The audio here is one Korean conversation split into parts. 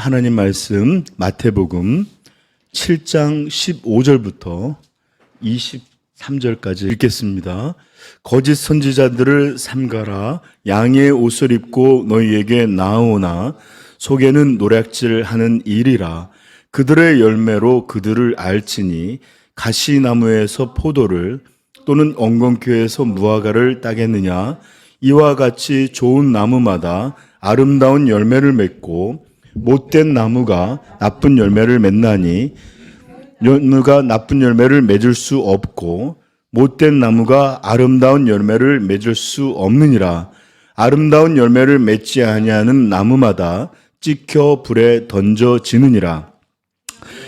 하나님 말씀 마태복음 7장 15절부터 23절까지 읽겠습니다. 거짓 선지자들을 삼가라. 양의 옷을 입고 너희에게 나오나 속에는 노략질하는 일이라. 그들의 열매로 그들을 알지니 가시나무에서 포도를 또는 엉겅퀴에서 무화과를 따겠느냐. 이와 같이 좋은 나무마다 아름다운 열매를 맺고 못된 나무가 나쁜 열매를 맺나니 나무가 나쁜 열매를 맺을 수 없고 못된 나무가 아름다운 열매를 맺을 수 없느니라. 아름다운 열매를 맺지 아니하는 나무마다 찍혀 불에 던져지느니라.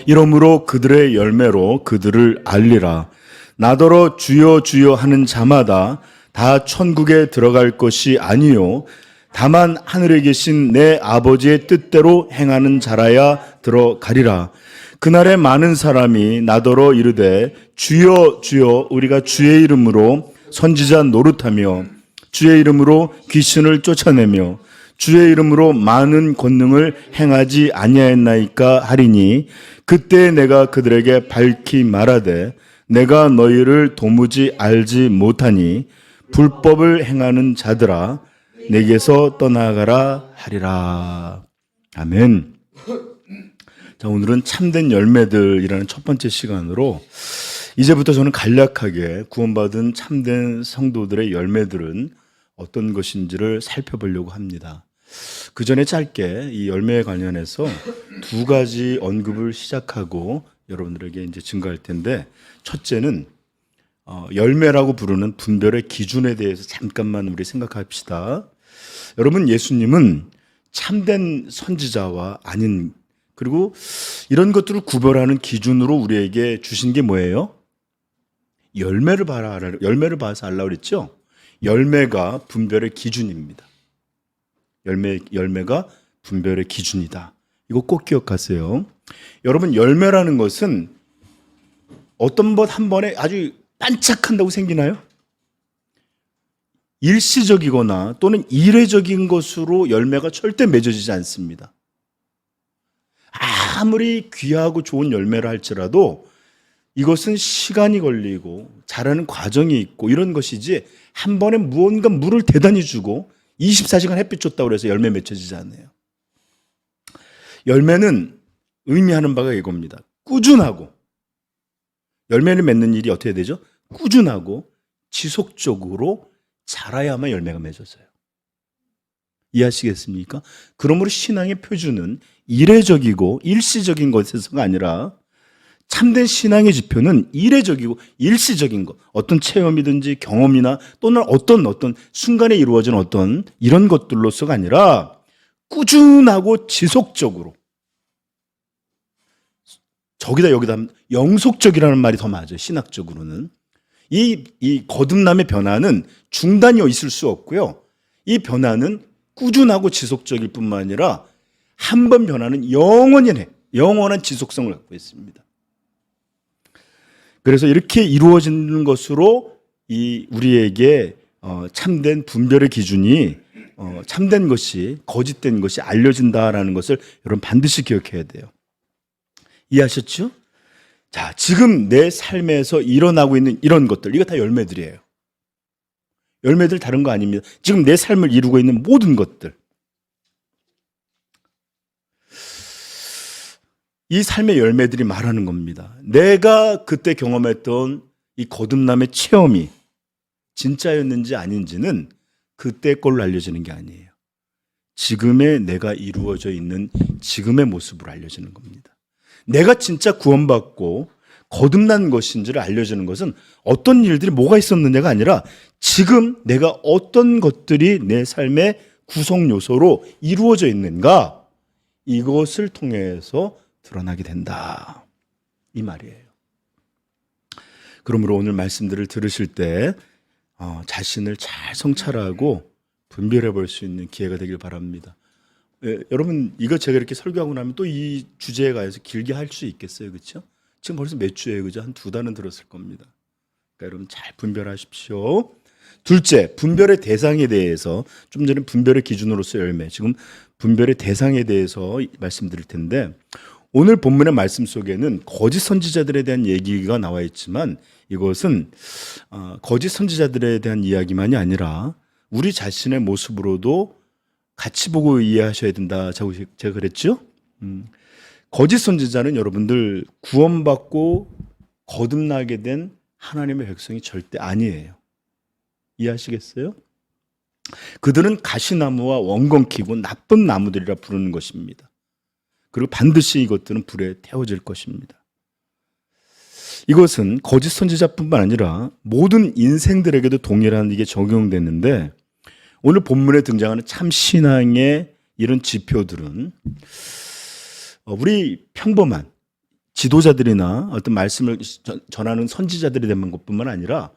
이러므로 그들의 열매로 그들을 알리라. 나더러 주여 주여 하는 자마다 다 천국에 들어갈 것이 아니요 다만 하늘에 계신 내 아버지의 뜻대로 행하는 자라야 들어가리라. 그날에 많은 사람이 나더러 이르되 주여 주여 우리가 주의 이름으로 선지자 노릇하며 주의 이름으로 귀신을 쫓아내며 주의 이름으로 많은 권능을 행하지 아니하였나이까 하리니 그때 내가 그들에게 밝히 말하되 내가 너희를 도무지 알지 못하니 불법을 행하는 자들아 내게서 떠나가라 하리라. 아멘. 자, 오늘은 참된 열매들이라는 첫 번째 시간으로 이제부터 저는 간략하게 구원받은 참된 성도들의 열매들은 어떤 것인지를 살펴보려고 합니다. 그 전에 짧게 이 열매에 관련해서 두 가지 언급을 시작하고 여러분들에게 이제 증거할 텐데, 첫째는 열매라고 부르는 분별의 기준에 대해서 잠깐만 우리 생각합시다. 여러분, 예수님은 참된 선지자와 아닌, 그리고 이런 것들을 구별하는 기준으로 우리에게 주신 게 뭐예요? 열매를 봐라, 열매를 봐서 알라고 그랬죠? 열매가 분별의 기준입니다. 열매가 분별의 기준이다. 이거 꼭 기억하세요. 여러분, 열매라는 것은 어떤 것 한 번에 아주 반짝한다고 생기나요? 일시적이거나 또는 이례적인 것으로 열매가 절대 맺어지지 않습니다. 아무리 귀하고 좋은 열매를 할지라도 이것은 시간이 걸리고 자라는 과정이 있고 이런 것이지 한 번에 무언가 물을 대단히 주고 24시간 햇빛 줬다고 해서 열매 맺혀지지 않아요. 열매는 의미하는 바가 이겁니다. 꾸준하고, 열매를 맺는 일이 어떻게 되죠? 꾸준하고 지속적으로 자라야만 열매가 맺어져요. 이해하시겠습니까? 그러므로 신앙의 표준은 이례적이고 일시적인 것에서가 아니라 참된 신앙의 지표는 이례적이고 일시적인 것, 어떤 체험이든지 경험이나 또는 어떤 순간에 이루어진 어떤 이런 것들로서가 아니라 꾸준하고 지속적으로, 저기다 여기다 영속적이라는 말이 더 맞아요. 신학적으로는 이 거듭남의 변화는 중단이 있을 수 없고요. 이 변화는 꾸준하고 지속적일 뿐만 아니라 한 번 변화는 영원한 지속성을 갖고 있습니다. 그래서 이렇게 이루어지는 것으로 우리에게 참된 분별의 기준이 참된 것이 거짓된 것이 알려진다라는 것을 여러분 반드시 기억해야 돼요. 이해하셨죠? 자, 지금 내 삶에서 일어나고 있는 이런 것들, 이거 다 열매들이에요. 열매들 다른 거 아닙니다. 지금 내 삶을 이루고 있는 모든 것들, 이 삶의 열매들이 말하는 겁니다. 내가 그때 경험했던 이 거듭남의 체험이 진짜였는지 아닌지는 그때 걸로 알려지는 게 아니에요. 지금의 내가 이루어져 있는 지금의 모습으로 알려지는 겁니다. 내가 진짜 구원받고 거듭난 것인지를 알려주는 것은 어떤 일들이 뭐가 있었느냐가 아니라 지금 내가 어떤 것들이 내 삶의 구성 요소로 이루어져 있는가, 이것을 통해서 드러나게 된다, 이 말이에요. 그러므로 오늘 말씀들을 들으실 때 자신을 잘 성찰하고 분별해 볼 수 있는 기회가 되길 바랍니다. 여러분, 이거 제가 이렇게 설교하고 나면 또 이 주제에 관해서 길게 할 수 있겠어요, 그렇죠? 지금 벌써 몇 주예요, 그죠? 한 2달은 들었을 겁니다. 그러니까 여러분 잘 분별하십시오. 둘째, 분별의 대상에 대해서 좀 전에 분별의 기준으로서 열매, 지금 분별의 대상에 대해서 말씀드릴 텐데 오늘 본문의 말씀 속에는 거짓 선지자들에 대한 얘기가 나와 있지만 이것은 거짓 선지자들에 대한 이야기만이 아니라 우리 자신의 모습으로도 같이 보고 이해하셔야 된다. 제가 그랬죠? 거짓 선지자는 여러분들 구원받고 거듭나게 된 하나님의 백성이 절대 아니에요. 이해하시겠어요? 그들은 가시나무와 원건키고 나쁜 나무들이라 부르는 것입니다. 그리고 반드시 이것들은 불에 태워질 것입니다. 이것은 거짓 선지자뿐만 아니라 모든 인생들에게도 동일한 이게 적용됐는데 오늘 본문에 등장하는 참 신앙의 이런 지표들은 우리 평범한 지도자들이나 어떤 말씀을 전하는 선지자들이 되는 것뿐만 아니라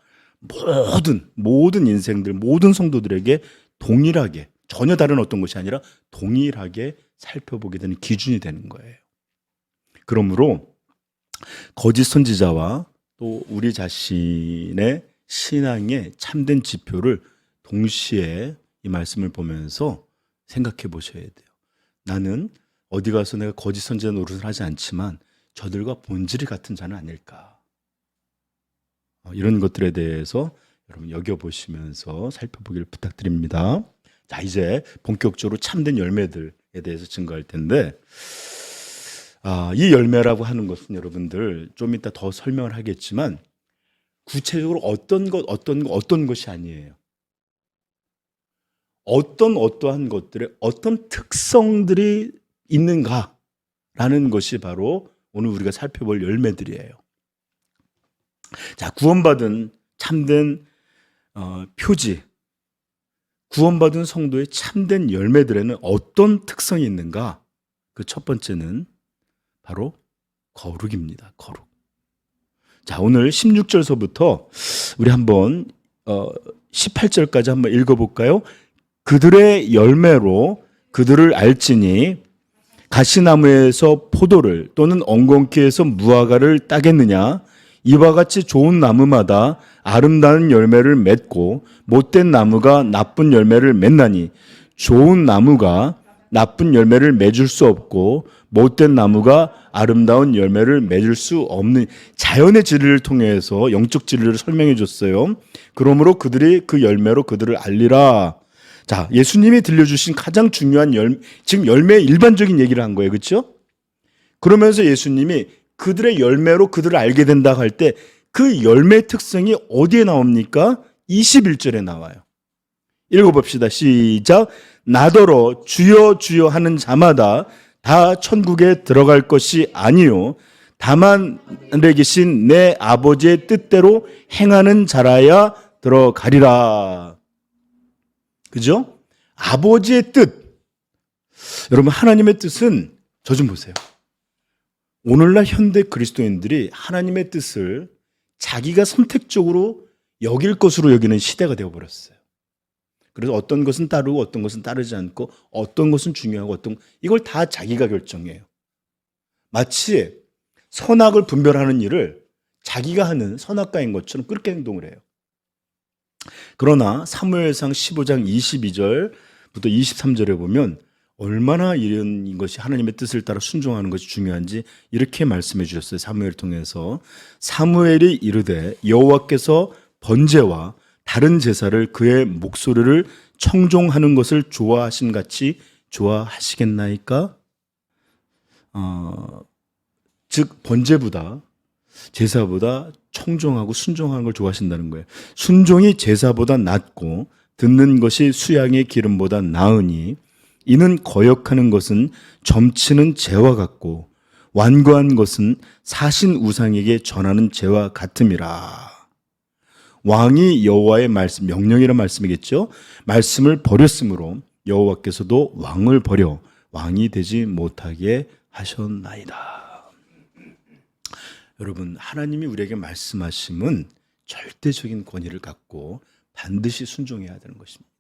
모든 인생들, 모든 성도들에게 동일하게 전혀 다른 어떤 것이 아니라 동일하게 살펴보게 되는 기준이 되는 거예요. 그러므로 거짓 선지자와 또 우리 자신의 신앙의 참된 지표를 동시에 이 말씀을 보면서 생각해 보셔야 돼요. 나는 어디 가서 내가 거짓 선지자 노릇을 하지 않지만 저들과 본질이 같은 자는 아닐까. 이런 것들에 대해서 여러분 여겨보시면서 살펴보기를 부탁드립니다. 자, 이제 본격적으로 참된 열매들에 대해서 증거할 텐데 이 열매라고 하는 것은 여러분들 좀 이따 더 설명을 하겠지만 구체적으로 어떤 것이 아니에요. 어떠한 것들의 어떤 특성들이 있는가라는 것이 바로 오늘 우리가 살펴볼 열매들이에요. 자, 구원받은 참된 표지, 구원받은 성도의 참된 열매들에는 어떤 특성이 있는가? 그 첫 번째는 바로 거룩입니다. 거룩. 자, 오늘 16절서부터 우리 한번 18절까지 한번 읽어볼까요? 그들의 열매로 그들을 알지니 가시나무에서 포도를 또는 엉겅퀴에서 무화과를 따겠느냐? 이와 같이 좋은 나무마다 아름다운 열매를 맺고 못된 나무가 나쁜 열매를 맺나니 좋은 나무가 나쁜 열매를 맺을 수 없고 못된 나무가 아름다운 열매를 맺을 수 없는 자연의 진리를 통해서 영적 진리를 설명해 줬어요. 그러므로 그들이 그 열매로 그들을 알리라. 자, 예수님이 들려주신 가장 중요한 지금 열매의 일반적인 얘기를 한 거예요. 그렇죠? 그러면서 예수님이 그들의 열매로 그들을 알게 된다 할 때 그 열매의 특성이 어디에 나옵니까? 21절에 나와요. 읽어봅시다. 시작. 나더러 주여 주여 하는 자마다 다 천국에 들어갈 것이 아니요 다만 하늘에 계신 내 아버지의 뜻대로 행하는 자라야 들어가리라. 그죠? 아버지의 뜻. 여러분, 하나님의 뜻은 저 좀 보세요. 오늘날 현대 그리스도인들이 하나님의 뜻을 자기가 선택적으로 여길 것으로 여기는 시대가 되어버렸어요. 그래서 어떤 것은 따르고 어떤 것은 따르지 않고 어떤 것은 중요하고 이걸 다 자기가 결정해요. 마치 선악을 분별하는 일을 자기가 하는 선악가인 것처럼 그렇게 행동을 해요. 그러나 사무엘상 15장 22절부터 23절에 보면 얼마나 이런 것이 하나님의 뜻을 따라 순종하는 것이 중요한지 이렇게 말씀해 주셨어요. 사무엘을 통해서 사무엘이 이르되 여호와께서 번제와 다른 제사를 그의 목소리를 청종하는 것을 좋아하신 같이 좋아하시겠나이까? 즉 번제보다 제사보다 청종하고 순종하는 걸 좋아하신다는 거예요. 순종이 제사보다 낫고 듣는 것이 수양의 기름보다 나으니 이는 거역하는 것은 점치는 죄와 같고 완고한 것은 사신 우상에게 전하는 죄와 같음이라. 왕이 여호와의 말씀, 명령이란 말씀이겠죠. 말씀을 버렸으므로 여호와께서도 왕을 버려 왕이 되지 못하게 하셨나이다. 여러분, 하나님이 우리에게 말씀하심은 절대적인 권위를 갖고 반드시 순종해야 되는 것입니다.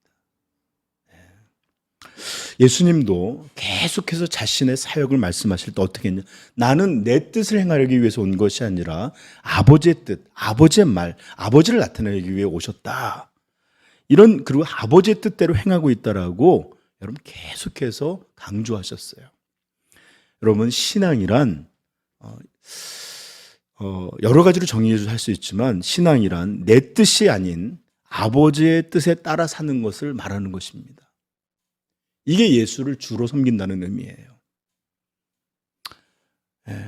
예수님도 계속해서 자신의 사역을 말씀하실 때 어떻게 했냐? 나는 내 뜻을 행하기 위해서 온 것이 아니라 아버지의 뜻, 아버지의 말, 아버지를 나타내기 위해 오셨다. 이런 그리고 아버지의 뜻대로 행하고 있다라고 여러분 계속해서 강조하셨어요. 여러분 신앙이란 여러 가지로 정의할 수 있지만 신앙이란 내 뜻이 아닌 아버지의 뜻에 따라 사는 것을 말하는 것입니다. 이게 예수를 주로 섬긴다는 의미예요.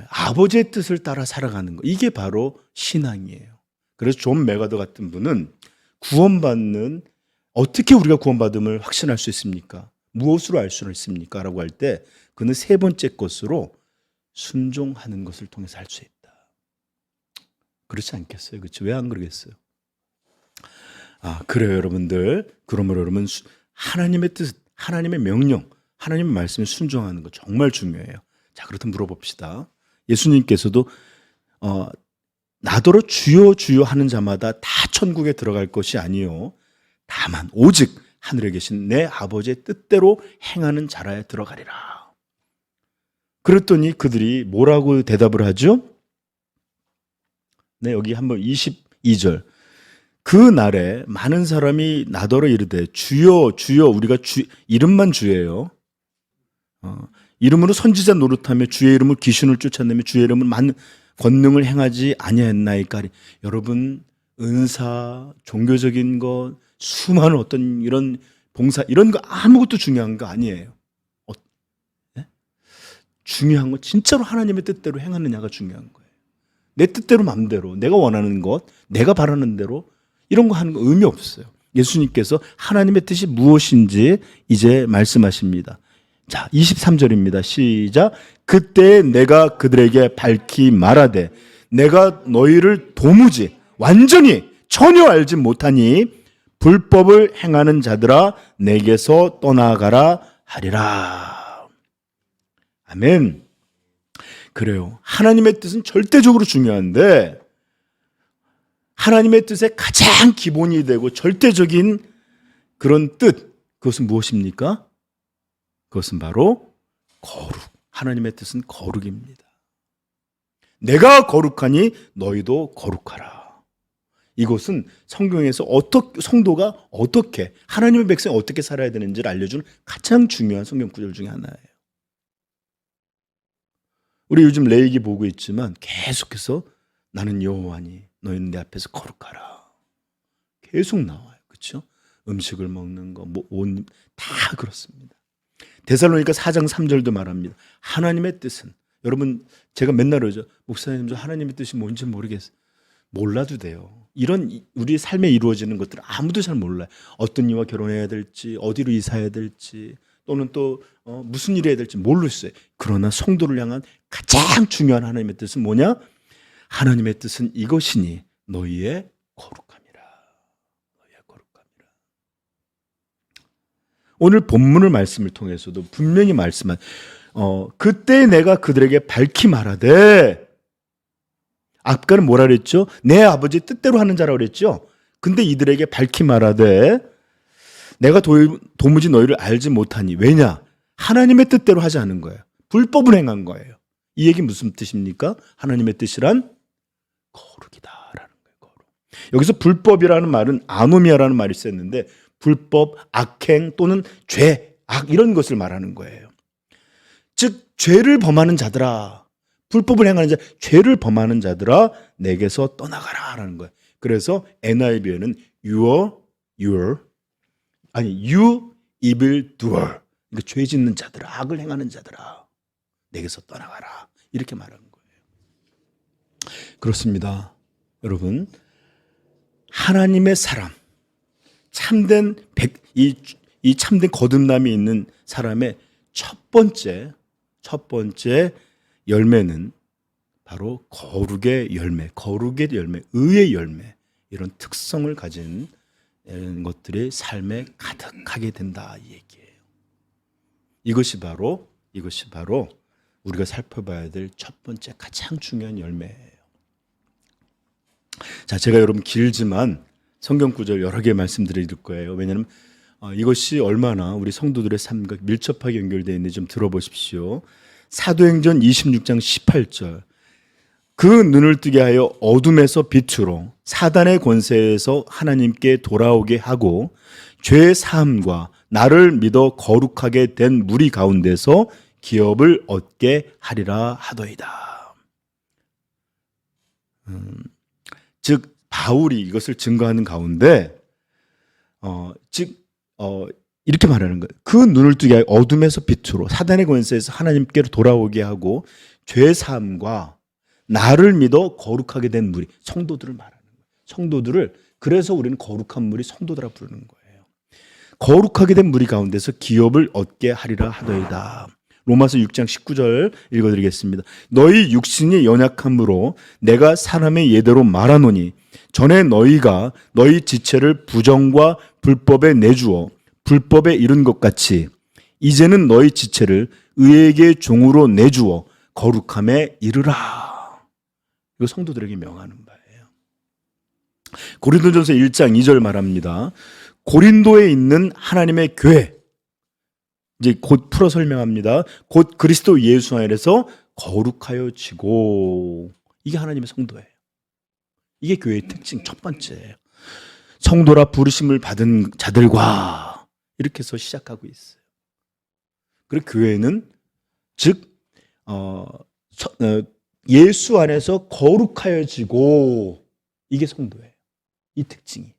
아버지의 뜻을 따라 살아가는 것, 이게 바로 신앙이에요. 그래서 존 메가더 같은 분은 어떻게 우리가 구원받음을 확신할 수 있습니까? 무엇으로 알 수 있습니까? 라고 할 때 그는 세 번째 것으로 순종하는 것을 통해서 할 수 있다. 그렇지 않겠어요? 그렇죠? 왜 안 그러겠어요? 그래요, 여러분들. 그러므로 여러분 하나님의 뜻, 하나님의 명령, 하나님의 말씀에 순종하는 거 정말 중요해요. 자, 그렇다면 물어봅시다. 예수님께서도 나더러 주여 주여 하는 자마다 다 천국에 들어갈 것이 아니요 다만 오직 하늘에 계신 내 아버지의 뜻대로 행하는 자라에 들어가리라. 그랬더니 그들이 뭐라고 대답을 하죠? 네, 여기 한번 22절. 그 날에 많은 사람이 나더러 이르되 주여 주여, 우리가 이름만 주예요. 이름으로 선지자 노릇하며 주의 이름으로 귀신을 쫓아내며 주의 이름으로 많은 권능을 행하지 아니하였나이까. 여러분 은사, 종교적인 것, 수많은 어떤 이런 봉사, 이런 거 아무것도 중요한 거 아니에요. 네? 중요한 건 진짜로 하나님의 뜻대로 행하느냐가 중요한 거예요. 내 뜻대로 마음대로 내가 원하는 것, 내가 바라는 대로 이런 거 하는 거 의미 없어요. 예수님께서 하나님의 뜻이 무엇인지 이제 말씀하십니다. 자, 23절입니다. 시작. 그때 내가 그들에게 밝히 말하되 내가 너희를 도무지 완전히 전혀 알지 못하니 불법을 행하는 자들아 내게서 떠나가라 하리라. 아멘. 그래요. 하나님의 뜻은 절대적으로 중요한데 하나님의 뜻의 가장 기본이 되고 절대적인 그런 뜻, 그것은 무엇입니까? 그것은 바로 거룩. 하나님의 뜻은 거룩입니다. 내가 거룩하니 너희도 거룩하라. 이것은 성경에서 성도가 어떻게, 하나님의 백성이 어떻게 살아야 되는지를 알려주는 가장 중요한 성경 구절 중에 하나예요. 우리 요즘 레위기 보고 있지만 계속해서 나는 여호와니 너희는 내 앞에서 거룩하라. 계속 나와요. 그렇죠? 음식을 먹는 거, 옷 다 그렇습니다. 데살로니가 4장 3절도 말합니다. 하나님의 뜻은, 여러분 제가 맨날 그러죠. 목사님 저 하나님의 뜻이 뭔지 모르겠어요. 몰라도 돼요. 이런 우리 삶에 이루어지는 것들 아무도 잘 몰라요. 어떤 이와 결혼해야 될지, 어디로 이사해야 될지, 또는 또 무슨 일을 해야 될지 모르겠어요. 그러나 성도를 향한 가장 중요한 하나님의 뜻은 뭐냐? 하나님의 뜻은 이것이니 너희의 거룩함이라. 너희의 거룩함이라. 오늘 본문의 말씀을 통해서도 분명히 말씀한 그때 내가 그들에게 밝히 말하되, 아까는 뭐라 그랬죠? 내 아버지 뜻대로 하는 자라고 그랬죠? 근데 이들에게 밝히 말하되 내가 도무지 너희를 알지 못하니. 왜냐? 하나님의 뜻대로 하지 않은 거예요. 불법을 행한 거예요. 이 얘기 무슨 뜻입니까? 하나님의 뜻이란 거룩이다라는 거예요. 거룩. 여기서 불법이라는 말은 아노미아라는 말이 쓰였는데 불법, 악행 또는 죄, 악 이런 것을 말하는 거예요. 즉 죄를 범하는 자들아, 불법을 행하는 자, 죄를 범하는 자들아 내게서 떠나가라라는 거예요. 그래서 NIV에는 you evil doer, 그러니까 죄 짓는 자들아, 악을 행하는 자들아 내게서 떠나가라 이렇게 말하는 거예요. 그렇습니다. 여러분, 하나님의 사람, 참된 이 참된 거듭남이 있는 사람의 첫 번째 열매는 바로 거룩의 열매, 의의 열매, 이런 특성을 가진 이런 것들이 삶에 가득하게 된다 이 얘기예요. 이것이 바로 우리가 살펴봐야 될 첫 번째 가장 중요한 열매예요. 자, 제가 여러분 길지만 성경 구절 여러 개 말씀드릴 거예요. 왜냐하면 이것이 얼마나 우리 성도들의 삶과 밀접하게 연결되어 있는지 좀 들어보십시오. 사도행전 26장 18절. 그 눈을 뜨게 하여 어둠에서 빛으로 사단의 권세에서 하나님께 돌아오게 하고 죄 사함과 나를 믿어 거룩하게 된 무리 가운데서 기업을 얻게 하리라 하더이다. 즉 바울이 이것을 증거하는 가운데 이렇게 말하는 거예요. 그 눈을 뜨게 하여 어둠에서 빛으로 사단의 권세에서 하나님께로 돌아오게 하고 죄 사함과 나를 믿어 거룩하게 된 무리, 성도들을 말하는 거예요. 성도들을, 그래서 우리는 거룩한 무리, 성도들아 부르는 거예요. 거룩하게 된 무리 가운데서 기업을 얻게 하리라 하더이다. 로마서 6장 19절 읽어드리겠습니다. 너희 육신이 연약함으로 내가 사람의 예대로 말하노니 전에 너희가 너희 지체를 부정과 불법에 내주어 불법에 이른 것 같이 이제는 너희 지체를 의에게 종으로 내주어 거룩함에 이르라. 이거 성도들에게 명하는 바예요. 고린도전서 1장 2절 말합니다. 고린도에 있는 하나님의 교회, 이제 곧 풀어 설명합니다. 곧 그리스도 예수 안에서 거룩하여지고, 이게 하나님의 성도예요. 이게 교회의 특징 첫 번째예요. 성도라 부르심을 받은 자들과 이렇게 해서 시작하고 있어요. 그리고 교회는 즉 예수 안에서 거룩하여지고, 이게 성도예요. 이 특징이.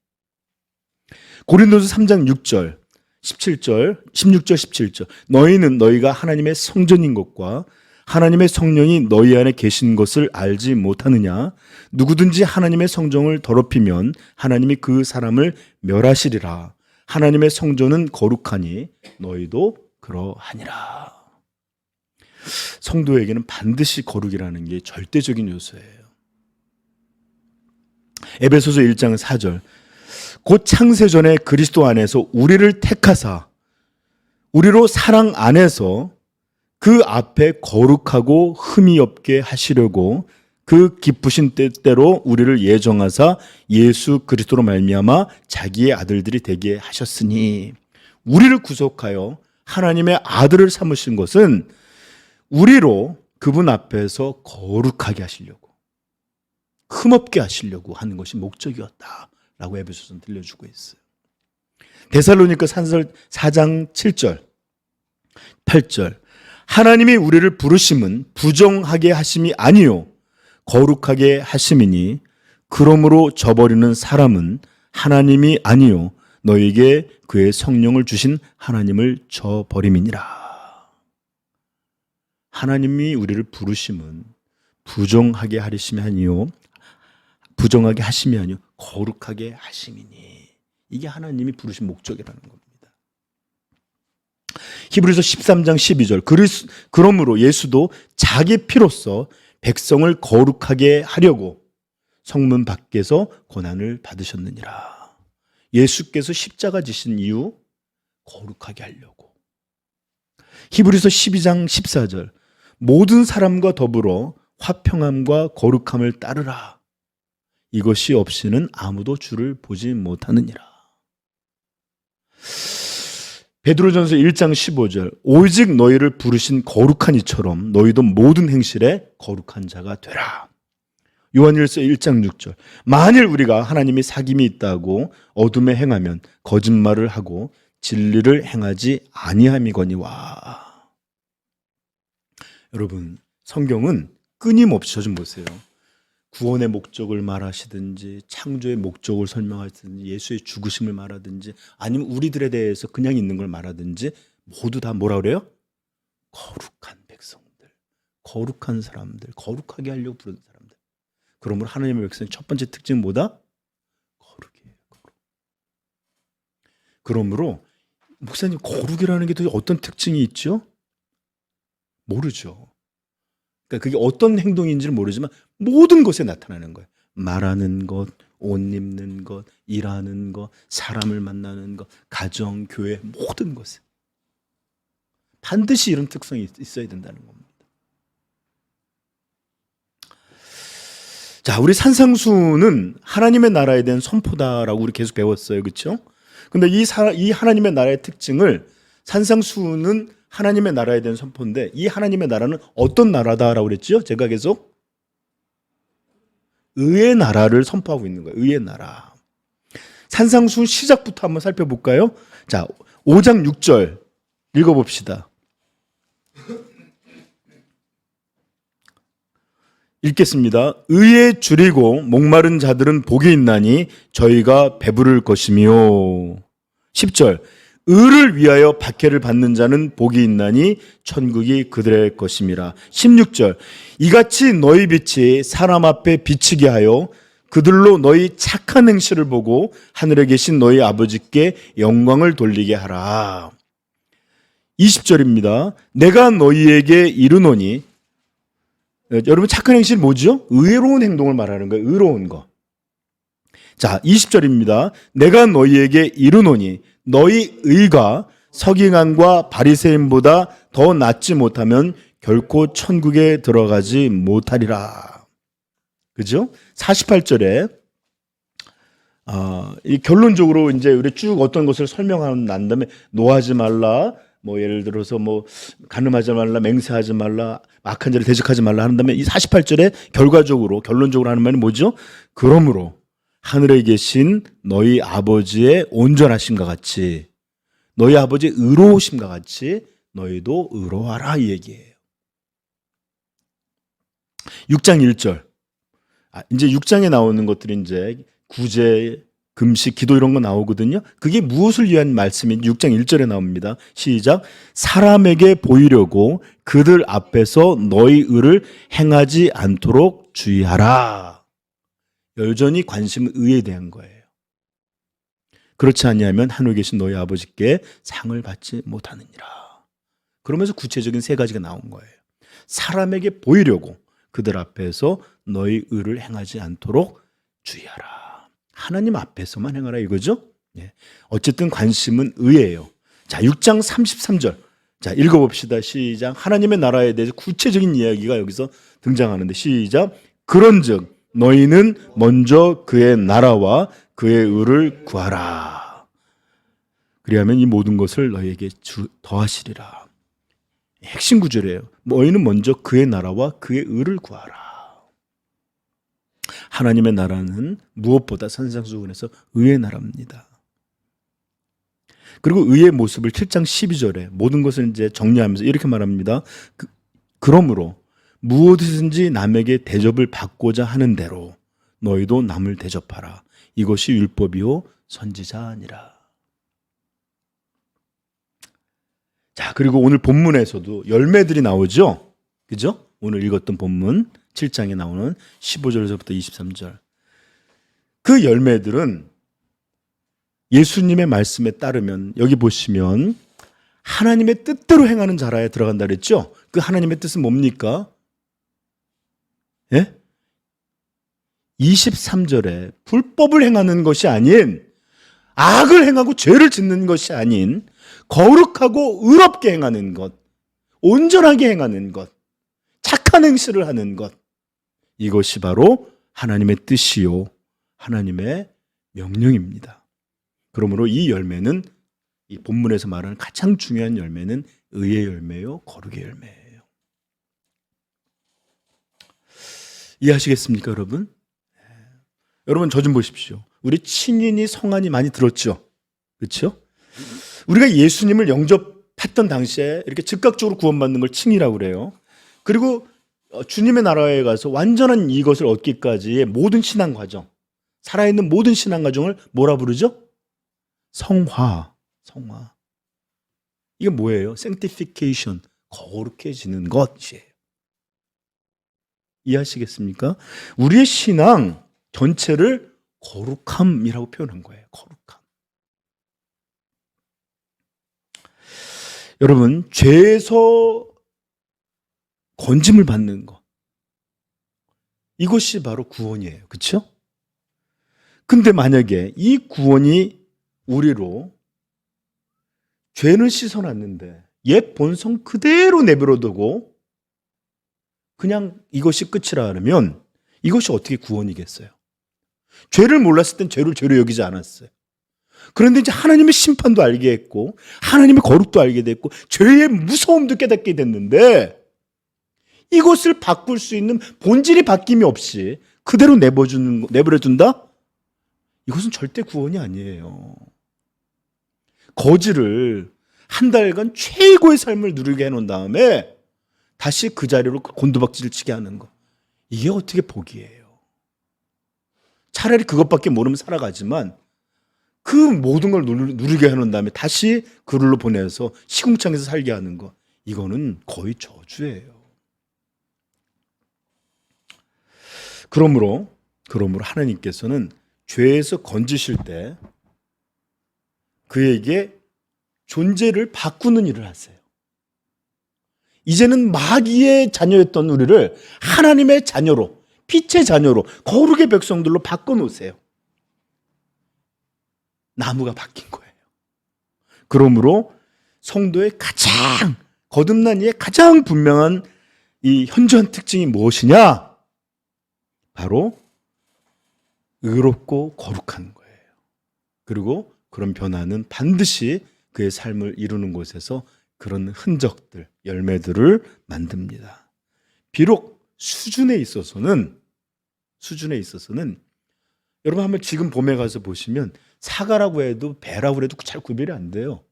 고린도서 3장 6절 17절 16절 17절 너희는 너희가 하나님의 성전인 것과 하나님의 성령이 너희 안에 계신 것을 알지 못하느냐. 누구든지 하나님의 성전을 더럽히면 하나님이 그 사람을 멸하시리라. 하나님의 성전은 거룩하니 너희도 그러하니라. 성도에게는 반드시 거룩이라는 게 절대적인 요소예요. 에베소서 1장 4절 곧 창세전에 그리스도 안에서 우리를 택하사 우리로 사랑 안에서 그 앞에 거룩하고 흠이 없게 하시려고 그 기쁘신 때때로 우리를 예정하사 예수 그리스도로 말미암아 자기의 아들들이 되게 하셨으니, 우리를 구속하여 하나님의 아들을 삼으신 것은 우리로 그분 앞에서 거룩하게 하시려고, 흠없게 하시려고 하는 것이 목적이었다라고 에베소서는 들려주고 있어요. 데살로니가 4장 7절 8절 하나님이 우리를 부르심은 부정하게 하심이 아니요 거룩하게 하심이니 그러므로 저버리는 사람은 하나님이 아니요 너에게 그의 성령을 주신 하나님을 저버림이니라. 하나님이 우리를 부르심은 부정하게 하심이 아니요 부정하게 하심이 아니요 거룩하게 하심이니, 이게 하나님이 부르신 목적이라는 겁니다. 히브리서 13장 12절 그러므로 예수도 자기 피로써 백성을 거룩하게 하려고 성문 밖에서 고난을 받으셨느니라. 예수께서 십자가 지신 이유 거룩하게 하려고. 히브리서 12장 14절 모든 사람과 더불어 화평함과 거룩함을 따르라. 이것이 없이는 아무도 주를 보지 못하느니라. 베드로전서 1장 15절 오직 너희를 부르신 거룩한 이처럼 너희도 모든 행실에 거룩한 자가 되라. 요한일서 1장 6절 만일 우리가 하나님이 사귐이 있다고 어둠에 행하면 거짓말을 하고 진리를 행하지 아니함이거니와. 여러분, 성경은 끊임없이, 저 좀 보세요, 구원의 목적을 말하시든지 창조의 목적을 설명하시든지 예수의 죽으심을 말하든지 아니면 우리들에 대해서 그냥 있는 걸 말하든지 모두 다 뭐라 그래요? 거룩한 백성들, 거룩한 사람들, 거룩하게 하려고 부른 사람들. 그러므로 하나님의 백성의 첫 번째 특징은 뭐다? 거룩이에요. 거룩. 그러므로 목사님, 거룩이라는 게 또 어떤 특징이 있죠? 모르죠. 그러니까 그게 어떤 행동인지는 모르지만 모든 것에 나타나는 거예요. 말하는 것, 옷 입는 것, 일하는 것, 사람을 만나는 것, 가정, 교회, 모든 것에 반드시 이런 특성이 있어야 된다는 겁니다. 자, 우리 산상수는 하나님의 나라에 대한 선포다라고 우리 계속 배웠어요. 그렇죠? 근데 이 하나님의 나라의 특징을, 산상수는 하나님의 나라에 대한 선포인데 이 하나님의 나라는 어떤 나라다라고 그랬죠? 제가 계속 의의 나라를 선포하고 있는 거예요. 의의 나라. 산상수훈 시작부터 한번 살펴볼까요? 자, 5장 6절 읽어봅시다. 읽겠습니다. 의에 줄이고 목마른 자들은 복이 있나니 저희가 배부를 것이며. 10절 의를 위하여 박해를 받는 자는 복이 있나니 천국이 그들의 것임이라. 16절 이같이 너희 빛이 사람 앞에 비치게 하여 그들로 너희 착한 행실을 보고 하늘에 계신 너희 아버지께 영광을 돌리게 하라. 20절입니다. 내가 너희에게 이르노니, 여러분 착한 행실 뭐죠? 의로운 행동을 말하는 거예요. 의로운 거. 자, 20절입니다. 내가 너희에게 이르노니 너희 의가 서기관과 바리새인보다 더 낫지 못하면 결코 천국에 들어가지 못하리라. 그죠? 48절에 이 결론적으로 이제 우리 쭉 어떤 것을 설명하고 난 다음에 노하지 말라, 뭐 예를 들어서 뭐 간음하지 말라, 맹세하지 말라, 악한 자를 대적하지 말라 하는 다음에 이 48절에 결론적으로 하는 말이 뭐죠? 그러므로 하늘에 계신 너희 아버지의 온전하심과 같이, 너희 아버지의 의로우심과 같이 너희도 의로워하라, 이 얘기예요. 6장 1절. 이제 6장에 나오는 것들이 이제 구제, 금식, 기도 이런 거 나오거든요. 그게 무엇을 위한 말씀인지 6장 1절에 나옵니다. 시작. 사람에게 보이려고 그들 앞에서 너희 의를 행하지 않도록 주의하라. 여전히 관심은 의에 대한 거예요. 그렇지 아니하면 하늘에 계신 너희 아버지께 상을 받지 못하느니라. 그러면서 구체적인 세 가지가 나온 거예요. 사람에게 보이려고 그들 앞에서 너희 의를 행하지 않도록 주의하라. 하나님 앞에서만 행하라 이거죠? 예. 어쨌든 관심은 의예요. 자, 6장 33절. 자, 읽어봅시다. 시작. 하나님의 나라에 대해서 구체적인 이야기가 여기서 등장하는데 시작. 그런즉 너희는 먼저 그의 나라와 그의 의를 구하라. 그리하면 이 모든 것을 너희에게 더하시리라. 핵심 구절이에요. 너희는 먼저 그의 나라와 그의 의를 구하라. 하나님의 나라는 무엇보다 산상수훈에서 의의 나라입니다. 그리고 의의 모습을 7장 12절에 모든 것을 이제 정리하면서 이렇게 말합니다. 그러므로 무엇이든지 남에게 대접을 받고자 하는 대로 너희도 남을 대접하라. 이것이 율법이요 선지자 아니라. 자, 그리고 오늘 본문에서도 열매들이 나오죠. 그죠? 오늘 읽었던 본문 7장에 나오는 15절에서부터 23절. 그 열매들은 예수님의 말씀에 따르면 여기 보시면 하나님의 뜻대로 행하는 자라에 들어간다 그랬죠? 그 하나님의 뜻은 뭡니까? 예? 23절에 불법을 행하는 것이 아닌, 악을 행하고 죄를 짓는 것이 아닌 거룩하고 의롭게 행하는 것, 온전하게 행하는 것, 착한 행실을 하는 것, 이것이 바로 하나님의 뜻이요 하나님의 명령입니다. 그러므로 이 열매는, 이 본문에서 말하는 가장 중요한 열매는 의의 열매요 거룩의 열매예요. 이해하시겠습니까, 여러분? 여러분, 저 좀 보십시오. 우리 친인이 성안이 많이 들었죠? 그렇죠? 우리가 예수님을 영접했던 당시에 이렇게 즉각적으로 구원받는 걸 칭이라고 그래요. 그리고 주님의 나라에 가서 완전한 이것을 얻기까지의 모든 신앙 과정, 살아있는 모든 신앙 과정을 뭐라 부르죠? 성화. 이게 뭐예요? sanctification, 거룩해지는 것이에요. 이해하시겠습니까? 우리의 신앙 전체를 거룩함이라고 표현한 거예요. 거룩함. 여러분, 죄에서 건짐을 받는 것, 이것이 바로 구원이에요. 그렇죠? 근데 만약에 이 구원이 우리로 죄는 씻어놨는데 옛 본성 그대로 내버려두고 그냥 이것이 끝이라 하면 이것이 어떻게 구원이겠어요? 죄를 몰랐을 땐 죄를 죄로 여기지 않았어요. 그런데 이제 하나님의 심판도 알게 했고 하나님의 거룩도 알게 됐고 죄의 무서움도 깨닫게 됐는데 이것을 바꿀 수 있는 본질이 바뀜이 없이 그대로 내버려 둔다? 이것은 절대 구원이 아니에요. 거지를 한 달간 최고의 삶을 누리게 해놓은 다음에 다시 그 자리로 곤두박질을 치게 하는 거. 이게 어떻게 복이에요? 차라리 그것밖에 모르면 살아가지만 그 모든 걸 누리게 해놓은 다음에 다시 그들로 보내서 시궁창에서 살게 하는 거. 이거는 거의 저주예요. 그러므로 하나님께서는 죄에서 건지실 때 그에게 존재를 바꾸는 일을 하세요. 이제는 마귀의 자녀였던 우리를 하나님의 자녀로, 빛의 자녀로, 거룩의 백성들로 바꿔놓으세요. 나무가 바뀐 거예요. 그러므로 성도의 가장 거듭난 이의 가장 분명한 이 현저한 특징이 무엇이냐? 바로 의롭고 거룩한 거예요. 그리고 그런 변화는 반드시 그의 삶을 이루는 곳에서 그런 흔적들, 열매들을 만듭니다. 비록 수준에 있어서는 여러분 한번 지금 봄에 가서 보시면 사과라고 해도 배라고 해도 잘 구별이 안 돼요.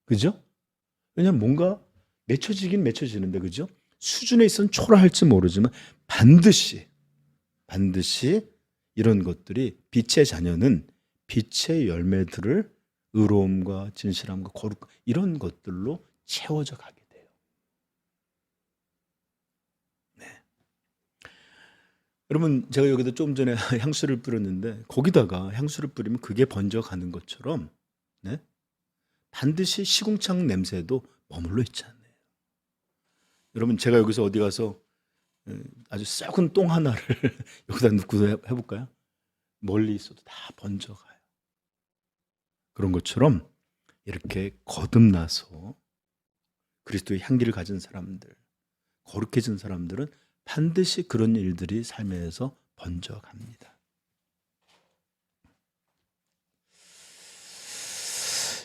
그죠? 왜냐하면 뭔가 맺혀지긴 맺혀지는데, 그죠? 수준에 있어서는 초라할지 모르지만 반드시 이런 것들이 빛의 자녀는 빛의 열매들을 의로움과 진실함과 거룩 이런 것들로 채워져 가게 돼요. 네. 여러분 제가 여기다 조금 전에 향수를 뿌렸는데 거기다가 향수를 뿌리면 그게 번져가는 것처럼 네? 반드시 시궁창 냄새도 머물러 있지 않나요? 여러분 제가 여기서 어디 가서 아주 썩은 똥 하나를 여기다 넣고 해볼까요? 멀리 있어도 다 번져가요. 그런 것처럼 이렇게 거듭나서 그리스도의 향기를 가진 사람들, 거룩해진 사람들은 반드시 그런 일들이 삶에서 번져갑니다.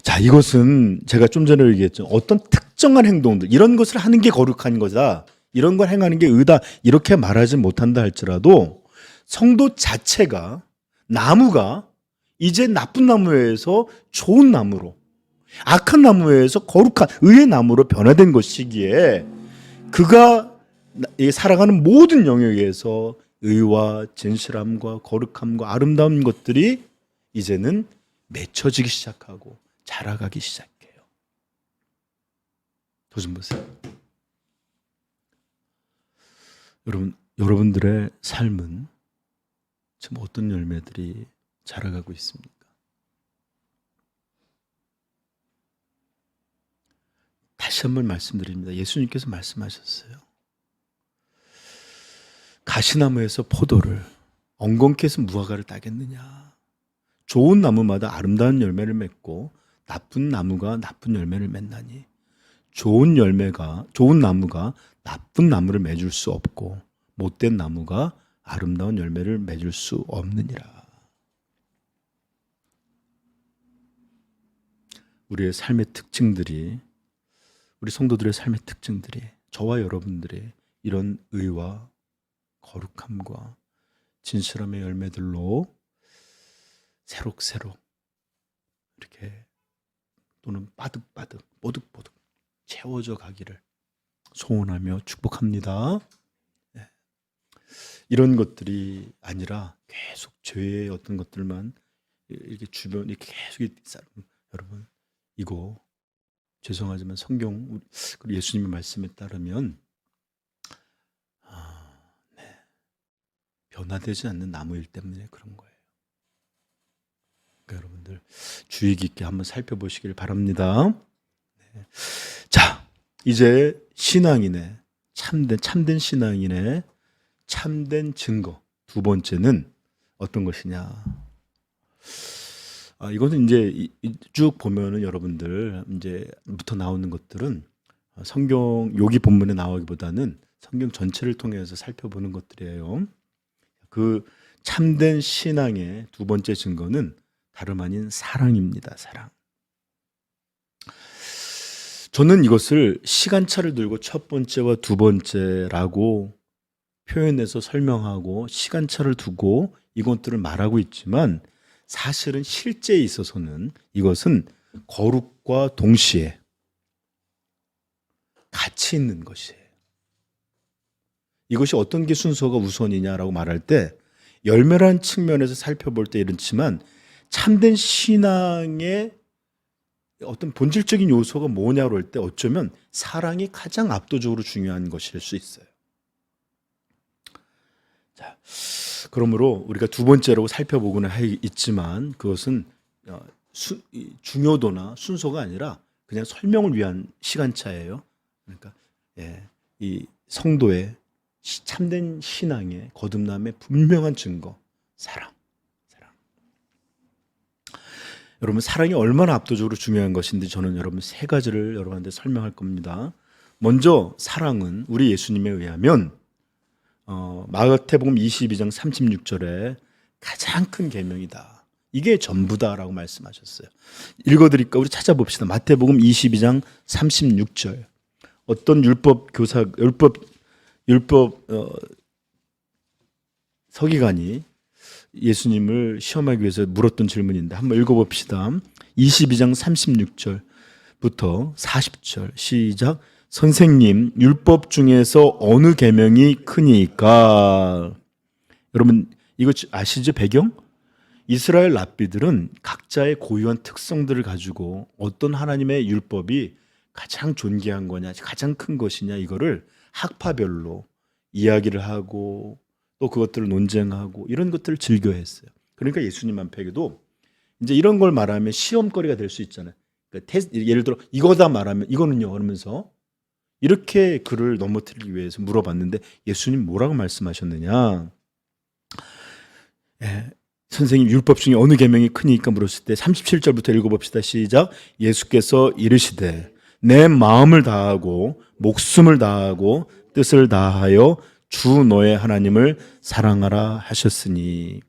자, 이것은 제가 좀 전에 얘기했죠. 어떤 특정한 행동들, 이런 것을 하는 게 거룩한 거다, 이런 걸 행하는 게 의다, 이렇게 말하지 못한다 할지라도 성도 자체가, 나무가 이제 나쁜 나무에서 좋은 나무로, 악한 나무에서 거룩한 의의 나무로 변화된 것이기에 그가 살아가는 모든 영역에서 의와 진실함과 거룩함과 아름다운 것들이 이제는 맺혀지기 시작하고 자라가기 시작해요. 도좀 보세요. 여러분들의 삶은 지금 어떤 열매들이 자라가고 있습니까? 다시 한번 말씀드립니다. 예수님께서 말씀하셨어요. 가시나무에서 포도를, 엉겅퀴에서 무화과를 따겠느냐. 좋은 나무마다 아름다운 열매를 맺고 나쁜 나무가 나쁜 열매를 맺나니 좋은 나무가 나쁜 나무를 맺을 수 없고 못된 나무가 아름다운 열매를 맺을 수 없느니라. 우리의 삶의 특징들이, 우리 성도들의 삶의 특징들이, 저와 여러분들의 이런 의와 거룩함과 진실함의 열매들로 새록새록 이렇게 또는 빠득빠득 뽀득뽀득 채워져 가기를 소원하며 축복합니다. 네. 이런 것들이 아니라 계속 죄의 어떤 것들만 이렇게 주변 이렇게 계속 여러분, 이거 죄송하지만 성경 그리고 예수님의 말씀에 따르면 변화되지 않는 나무일 때문에 그런 거예요. 그러니까 여러분들 주의 깊게 한번 살펴보시길 바랍니다. 네. 자, 이제 신앙인의 참된 신앙인의 참된 증거 두 번째는 어떤 것이냐? 이것은 이제 쭉 보면은 여러분들 이제부터 나오는 것들은 성경 여기 본문에 나오기보다는 성경 전체를 통해서 살펴보는 것들이에요. 그 참된 신앙의 두 번째 증거는 다름 아닌 사랑입니다. 사랑. 저는 이것을 시간차를 들고 첫 번째와 두 번째라고 표현해서 설명하고 시간차를 두고 이것들을 말하고 있지만 사실은 실제에 있어서는 이것은 거룩과 동시에 같이 있는 것이에요. 이것이 어떤 게 순서가 우선이냐라고 말할 때 열매라는 측면에서 살펴볼 때 이렇지만 참된 신앙의 어떤 본질적인 요소가 뭐냐고 할 때 어쩌면 사랑이 가장 압도적으로 중요한 것일 수 있어요. 자, 그러므로 우리가 두 번째로 살펴보고는 있지만 그것은 중요도나 순서가 아니라 그냥 설명을 위한 시간차예요. 그러니까 이 성도의 참된 신앙의 거듭남의 분명한 증거, 사랑. 여러분, 사랑이 얼마나 압도적으로 중요한 것인지 저는 여러분 세 가지를 여러분한테 설명할 겁니다. 먼저 사랑은 우리 예수님에 의하면 마태복음 22장 36절에 가장 큰 계명이다. 이게 전부다라고 말씀하셨어요. 읽어드릴까? 우리 찾아봅시다. 마태복음 22장 36절. 어떤 율법 서기관이 예수님을 시험하기 위해서 물었던 질문인데 한번 읽어봅시다. 22장 36절부터 40절 시작. 선생님, 율법 중에서 어느 계명이 크니까? 여러분 이거 아시죠? 배경? 이스라엘 랍비들은 각자의 고유한 특성들을 가지고 어떤 하나님의 율법이 가장 존귀한 거냐, 가장 큰 것이냐 이거를 학파별로 이야기를 하고 또 그것들을 논쟁하고 이런 것들을 즐겨했어요. 그러니까 예수님 앞에도 이제 이런 걸 말하면 시험거리가 될 수 있잖아요. 그러니까 예를 들어 이거다 말하면 이거는요 그러면서 이렇게 그를 넘어뜨리기 위해서 물어봤는데 예수님 뭐라고 말씀하셨느냐? 선생님 율법 중에 어느 계명이 크니까 물었을 때 37절부터 읽어봅시다. 시작. 예수께서 이르시되 내 마음을 다하고 목숨을 다하고 뜻을 다하여 주 너의 하나님을 사랑하라 하셨으니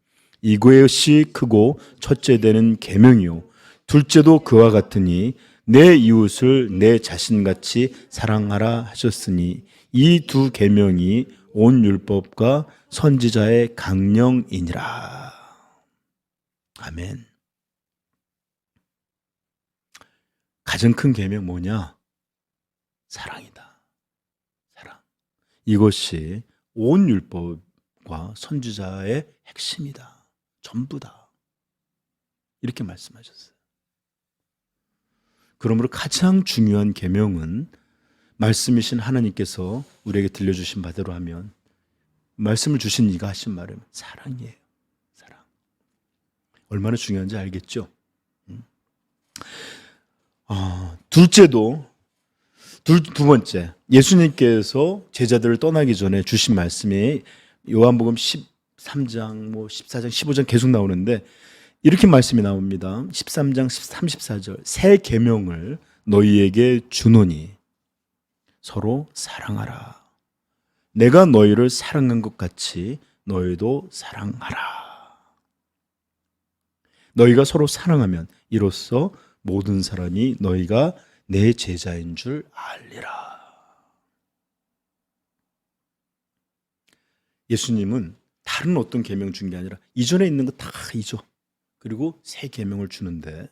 이것이 크고 첫째 되는 계명이요 둘째도 그와 같으니 내 이웃을 내 자신같이 사랑하라 하셨으니 이 두 계명이 온 율법과 선지자의 강령이니라. 아멘. 가장 큰 계명 뭐냐? 사랑이다. 사랑. 이것이 온 율법과 선지자의 핵심이다. 전부다. 이렇게 말씀하셨어요. 그러므로 가장 중요한 계명은 말씀이신 하나님께서 우리에게 들려주신 바대로 하면 말씀을 주신 이가 하신 말은 사랑이에요. 사랑. 얼마나 중요한지 알겠죠? 두 번째, 예수님께서 제자들을 떠나기 전에 주신 말씀이 요한복음 13장, 14장, 15장 계속 나오는데 이렇게 말씀이 나옵니다. 13장 34절 새 계명을 너희에게 주노니 서로 사랑하라. 내가 너희를 사랑한 것 같이 너희도 사랑하라. 너희가 서로 사랑하면 이로써 모든 사람이 너희가 내 제자인 줄 알리라. 예수님은 다른 어떤 계명 준 게 아니라 이전에 있는 거 다 잊어. 그리고 새 계명을 주는데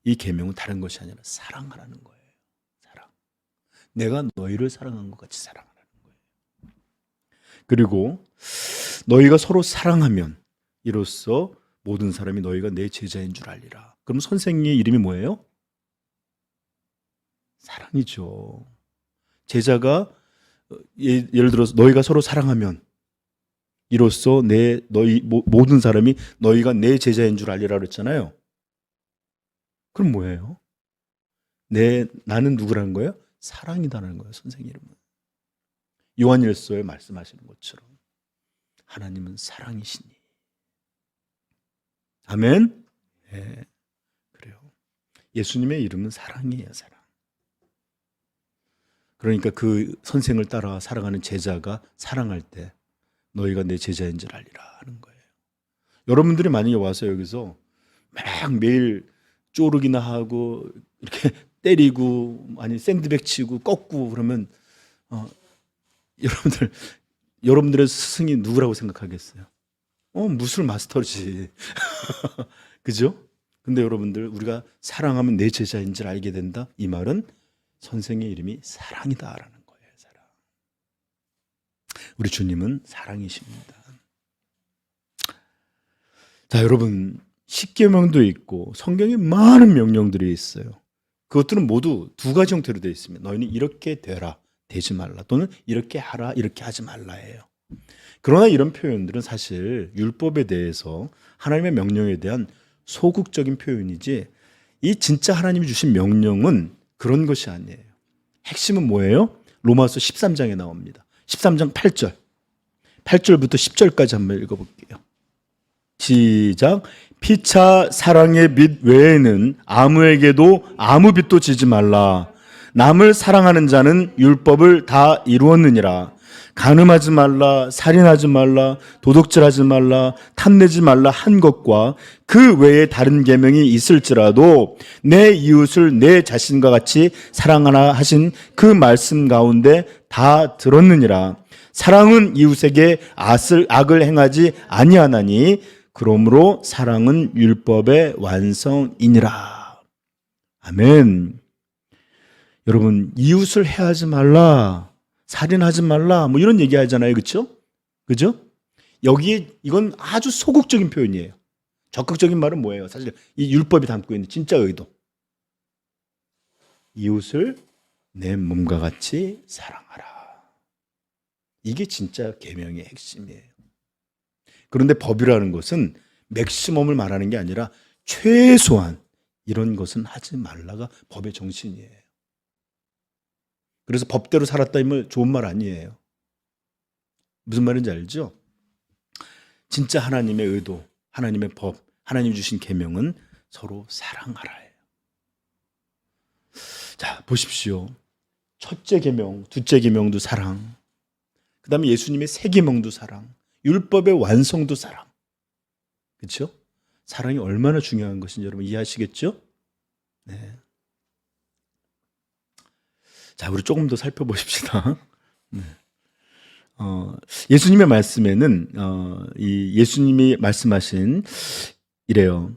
이 계명은 다른 것이 아니라 사랑하라는 거예요. 사랑. 내가 너희를 사랑한 것 같이 사랑하라는 거예요. 그리고 너희가 서로 사랑하면 이로써 모든 사람이 너희가 내 제자인 줄 알리라. 그럼 선생님의 이름이 뭐예요? 사랑이죠. 제자가 예를 들어서 너희가 서로 사랑하면 이로써 너희 모든 사람이 너희가 내 제자인 줄 알리라 그랬잖아요. 그럼 뭐예요? 나는 누구라는 거예요? 사랑이다라는 거예요. 선생님 이름은. 요한일서에 말씀하시는 것처럼 하나님은 사랑이시니. 아멘. 네, 그래요. 예수님의 이름은 사랑이에요. 사랑. 그러니까 그 선생을 따라 살아가는 제자가 사랑할 때 너희가 내 제자인 줄 알리라 하는 거예요. 여러분들이 만약에 와서 여기서 막 매일 쪼르기나 하고 이렇게 때리고 아니 샌드백 치고 꺾고 그러면 여러분들 여러분들의 스승이 누구라고 생각하겠어요? 무술 마스터지. 그죠? 근데 여러분들, 우리가 사랑하면 내 제자인 줄 알게 된다. 이 말은 선생의 이름이 사랑이다라는 거예요. 사랑. 우리 주님은 사랑이십니다. 자, 여러분, 십계명도 있고 성경에 많은 명령들이 있어요. 그것들은 모두 두 가지 형태로 되어 있습니다. 너희는 이렇게 되라, 되지 말라, 또는 이렇게 하라, 이렇게 하지 말라예요. 그러나 이런 표현들은 사실 율법에 대해서, 하나님의 명령에 대한 소극적인 표현이지, 이 진짜 하나님이 주신 명령은 그런 것이 아니에요. 핵심은 뭐예요? 로마서 13장에 나옵니다. 13장 8절. 8절부터 10절까지 한번 읽어볼게요. 시작. 피차 사랑의 빚 외에는 아무에게도 아무 빚도 지지 말라. 남을 사랑하는 자는 율법을 다 이루었느니라. 간음하지 말라, 살인하지 말라, 도둑질하지 말라, 탐내지 말라 한 것과 그 외에 다른 계명이 있을지라도 내 이웃을 내 자신과 같이 사랑하라 하신 그 말씀 가운데 다 들었느니라. 사랑은 이웃에게 악을 행하지 아니하나니 그러므로 사랑은 율법의 완성이니라. 아멘. 여러분, 이웃을 해하지 말라, 살인하지 말라, 뭐 이런 얘기 하잖아요. 그렇죠? 그죠? 여기에 이건 아주 소극적인 표현이에요. 적극적인 말은 뭐예요? 사실 이 율법이 담고 있는 진짜 의도. 이웃을 내 몸과 같이 사랑하라. 이게 진짜 계명의 핵심이에요. 그런데 법이라는 것은 맥시멈을 말하는 게 아니라 최소한 이런 것은 하지 말라가 법의 정신이에요. 그래서 법대로 살았다면 좋은 말 아니에요. 무슨 말인지 알죠? 진짜 하나님의 의도, 하나님의 법, 하나님이 주신 계명은 서로 사랑하라예요. 자, 보십시오. 첫째 계명, 둘째 계명도 사랑, 그 다음에 예수님의 세 계명도 사랑, 율법의 완성도 사랑. 그렇죠? 사랑이 얼마나 중요한 것인지 여러분 이해하시겠죠? 네. 자, 우리 조금 더 살펴보십시다. 네. 예수님의 말씀에는 이 예수님이 말씀하신 이래요.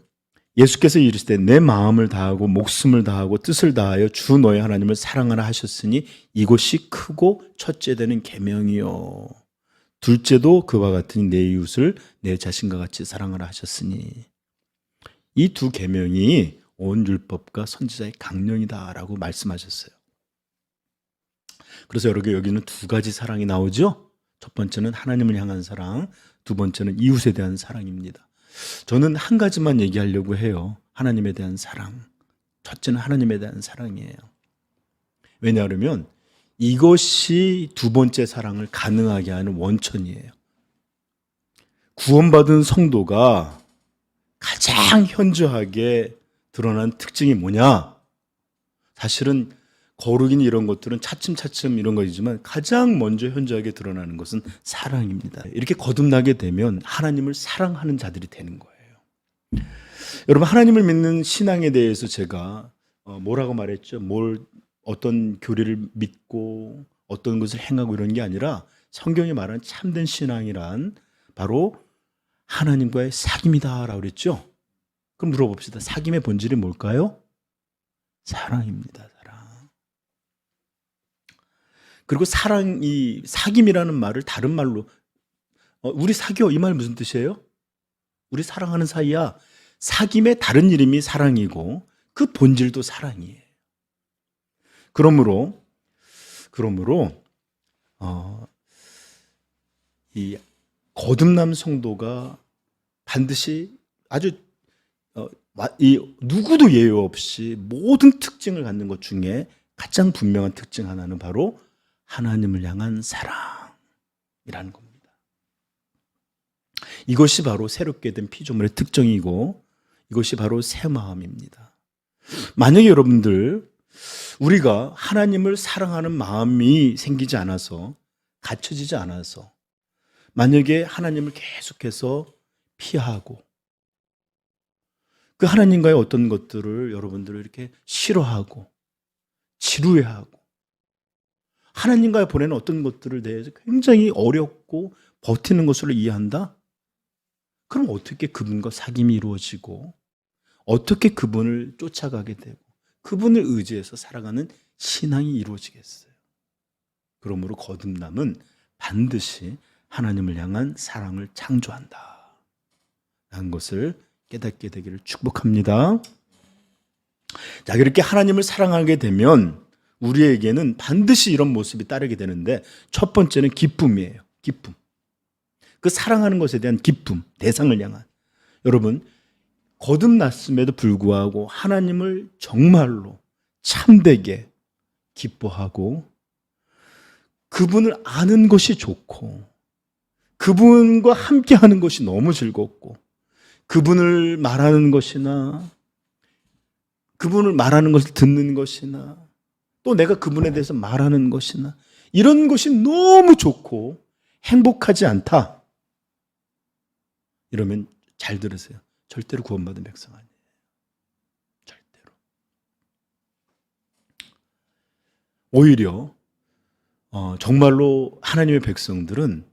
예수께서 이르시되 내 마음을 다하고 목숨을 다하고 뜻을 다하여 주 너의 하나님을 사랑하라 하셨으니 이것이 크고 첫째 되는 계명이요. 둘째도 그와 같으니 내 이웃을 내 자신과 같이 사랑하라 하셨으니. 이 두 계명이 온 율법과 선지자의 강령이다라고 말씀하셨어요. 그래서 여기는 두 가지 사랑이 나오죠. 첫 번째는 하나님을 향한 사랑, 두 번째는 이웃에 대한 사랑입니다. 저는 한 가지만 얘기하려고 해요. 하나님에 대한 사랑. 첫째는 하나님에 대한 사랑이에요. 왜냐하면 이것이 두 번째 사랑을 가능하게 하는 원천이에요. 구원받은 성도가 가장 현저하게 드러난 특징이 뭐냐? 사실은 거룩이니 이런 것들은 차츰차츰 이런 것이지만 가장 먼저 현저하게 드러나는 것은 사랑입니다. 이렇게 거듭나게 되면 하나님을 사랑하는 자들이 되는 거예요. 여러분, 하나님을 믿는 신앙에 대해서 제가 뭐라고 말했죠? 어떤 교리를 믿고 어떤 것을 행하고 이런 게 아니라 성경이 말하는 참된 신앙이란 바로 하나님과의 사귐이다라고 그랬죠? 그럼 물어봅시다. 사귐의 본질이 뭘까요? 사랑입니다. 그리고 이 사귐이라는 말을 다른 말로 우리 사겨, 이 말 무슨 뜻이에요? 우리 사랑하는 사이야. 사귐의 다른 이름이 사랑이고 그 본질도 사랑이에요. 그러므로 이 거듭남 성도가 반드시 아주 누구도 예외 없이 모든 특징을 갖는 것 중에 가장 분명한 특징 하나는 바로 하나님을 향한 사랑이라는 겁니다. 이것이 바로 새롭게 된 피조물의 특징이고 이것이 바로 새 마음입니다. 만약에 여러분들 우리가 하나님을 사랑하는 마음이 생기지 않아서, 갖춰지지 않아서, 만약에 하나님을 계속해서 피하고 그 하나님과의 어떤 것들을 여러분들을 이렇게 싫어하고 지루해하고 하나님과 보내는 어떤 것들을 대해서 굉장히 어렵고 버티는 것으로 이해한다? 그럼 어떻게 그분과 사귐이 이루어지고 어떻게 그분을 쫓아가게 되고 그분을 의지해서 살아가는 신앙이 이루어지겠어요? 그러므로 거듭남은 반드시 하나님을 향한 사랑을 창조한다 라는 것을 깨닫게 되기를 축복합니다. 자, 그렇게 하나님을 사랑하게 되면 우리에게는 반드시 이런 모습이 따르게 되는데, 첫 번째는 기쁨이에요. 기쁨. 그 사랑하는 것에 대한 기쁨, 대상을 향한. 여러분, 거듭났음에도 불구하고 하나님을 정말로 참되게 기뻐하고 그분을 아는 것이 좋고 그분과 함께하는 것이 너무 즐겁고 그분을 말하는 것이나 그분을 말하는 것을 듣는 것이나 또 내가 그분에 대해서 말하는 것이나 이런 것이 너무 좋고 행복하지 않다. 이러면 잘 들으세요. 절대로 구원받은 백성 아니에요. 절대로. 오히려 정말로 하나님의 백성들은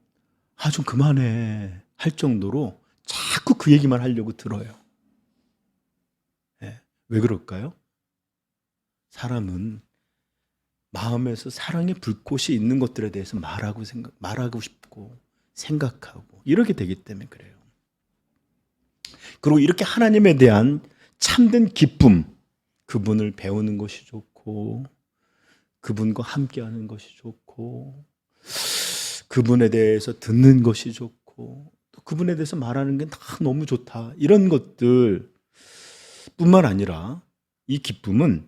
좀 그만해 할 정도로 자꾸 그 얘기만 하려고 들어요. 네. 왜 그럴까요? 사람은 마음에서 사랑의 불꽃이 있는 것들에 대해서 말하고 싶고 생각하고 이렇게 되기 때문에 그래요. 그리고 이렇게 하나님에 대한 참된 기쁨, 그분을 배우는 것이 좋고 그분과 함께하는 것이 좋고 그분에 대해서 듣는 것이 좋고 또 그분에 대해서 말하는 게 다 너무 좋다. 이런 것들 뿐만 아니라 이 기쁨은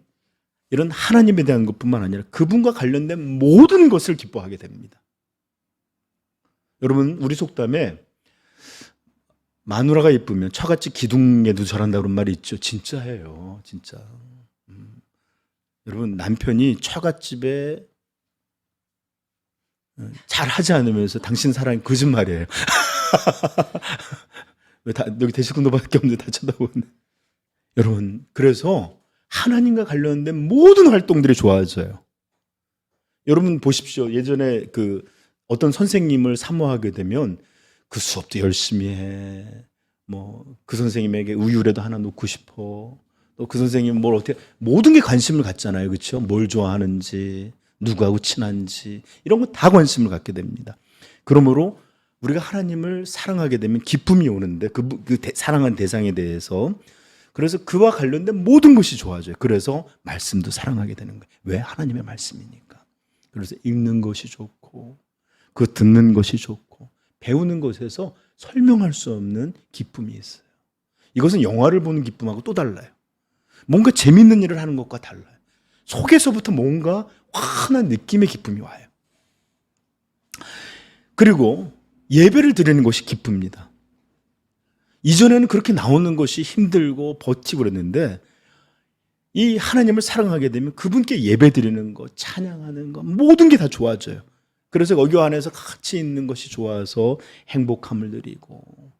이런 하나님에 대한 것뿐만 아니라 그분과 관련된 모든 것을 기뻐하게 됩니다. 여러분, 우리 속담에 마누라가 이쁘면 처갓집 기둥에도 절한다고 그런 말이 있죠. 진짜예요. 진짜. 여러분, 남편이 처갓집에 잘하지 않으면서 당신 사랑이 거짓말이에요. 왜 여기 대식구노밖에 없는데 다 쳐다보네. 여러분, 그래서 하나님과 관련된 모든 활동들이 좋아져요. 여러분 보십시오. 예전에 어떤 선생님을 사모하게 되면 그 수업도 열심히 해. 그 선생님에게 우유라도 하나 놓고 싶어. 또 그 선생님 뭘 어떻게 모든 게 관심을 갖잖아요. 그렇죠? 뭘 좋아하는지, 누구하고 친한지 이런 거 다 관심을 갖게 됩니다. 그러므로 우리가 하나님을 사랑하게 되면 기쁨이 오는데 사랑한 대상에 대해서 그래서 그와 관련된 모든 것이 좋아져요. 그래서 말씀도 사랑하게 되는 거예요. 왜? 하나님의 말씀이니까. 그래서 읽는 것이 좋고 그 듣는 것이 좋고 배우는 것에서 설명할 수 없는 기쁨이 있어요. 이것은 영화를 보는 기쁨하고 또 달라요. 뭔가 재밌는 일을 하는 것과 달라요. 속에서부터 뭔가 환한 느낌의 기쁨이 와요. 그리고 예배를 드리는 것이 기쁩니다. 이전에는 그렇게 나오는 것이 힘들고 버티고 그랬는데 이 하나님을 사랑하게 되면 그분께 예배 드리는 것, 찬양하는 것 모든 게 다 좋아져요. 그래서 여기 안에서 같이 있는 것이 좋아서 행복함을 누리고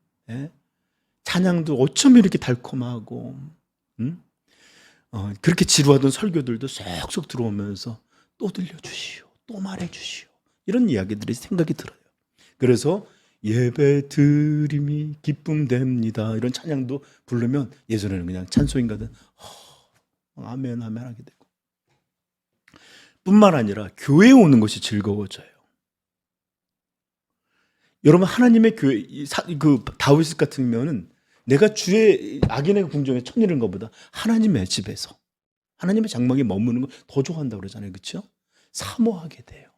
찬양도 어쩜 이렇게 달콤하고 그렇게 지루하던 설교들도 쏙쏙 들어오면서 또 들려주시오, 또 말해주시오 이런 이야기들이 생각이 들어요. 그래서 예배 드림이 기쁨됩니다 이런 찬양도 부르면 예전에는 그냥 찬송인가든 아멘 아멘 하게 되고 뿐만 아니라 교회에 오는 것이 즐거워져요. 여러분, 하나님의 교회, 다윗 같은 경우는 내가 주의 악인의 궁정에 천일인 것보다 하나님의 집에서 하나님의 장막에 머무는 걸 더 좋아한다고 그러잖아요. 그렇죠? 사모하게 돼요.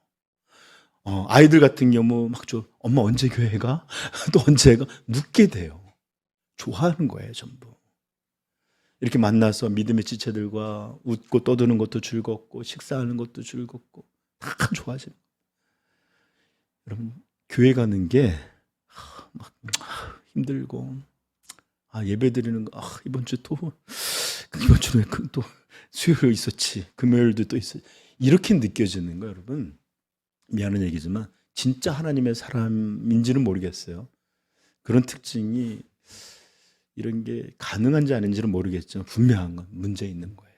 아이들 같은 경우 막 엄마 언제 교회 가? 또 언제 가? 묻게 돼요. 좋아하는 거예요, 전부. 이렇게 만나서 믿음의 지체들과 웃고 떠드는 것도 즐겁고 식사하는 것도 즐겁고 다 좋아져요. 여러분, 교회 가는 게 막 힘들고 예배 드리는 거 이번 주에 또 수요일 있었지 금요일도 또 있었지 이렇게 느껴지는 거 여러분 미안한 얘기지만 진짜 하나님의 사람인지는 모르겠어요. 그런 특징이 이런 게 가능한지 아닌지는 모르겠지만 분명한 건 문제 있는 거예요.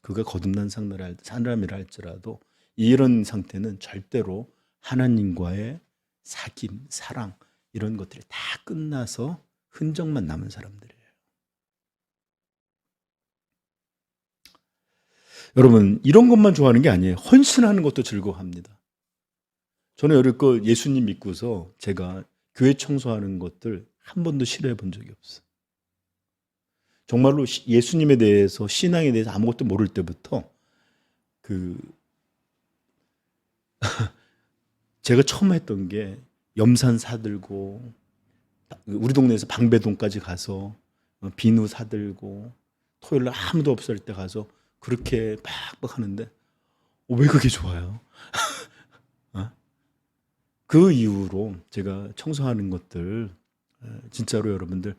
그가 거듭난 사람이라 할지라도 이런 상태는 절대로 하나님과의 사귐, 사랑 이런 것들이 다 끝나서 흔적만 남은 사람들이에요. 여러분, 이런 것만 좋아하는 게 아니에요. 헌신하는 것도 즐거워합니다. 저는 어릴 거 예수님 믿고서 제가 교회 청소하는 것들 한 번도 싫어해 본 적이 없어요. 정말로 예수님에 대해서, 신앙에 대해서 아무것도 모를 때부터 제가 처음 했던 게 염산 사들고, 우리 동네에서 방배동까지 가서 비누 사들고, 토요일 날 아무도 없을 때 가서 그렇게 빡빡 하는데 왜 그게 좋아요? 그 이후로 제가 청소하는 것들 진짜로 여러분들,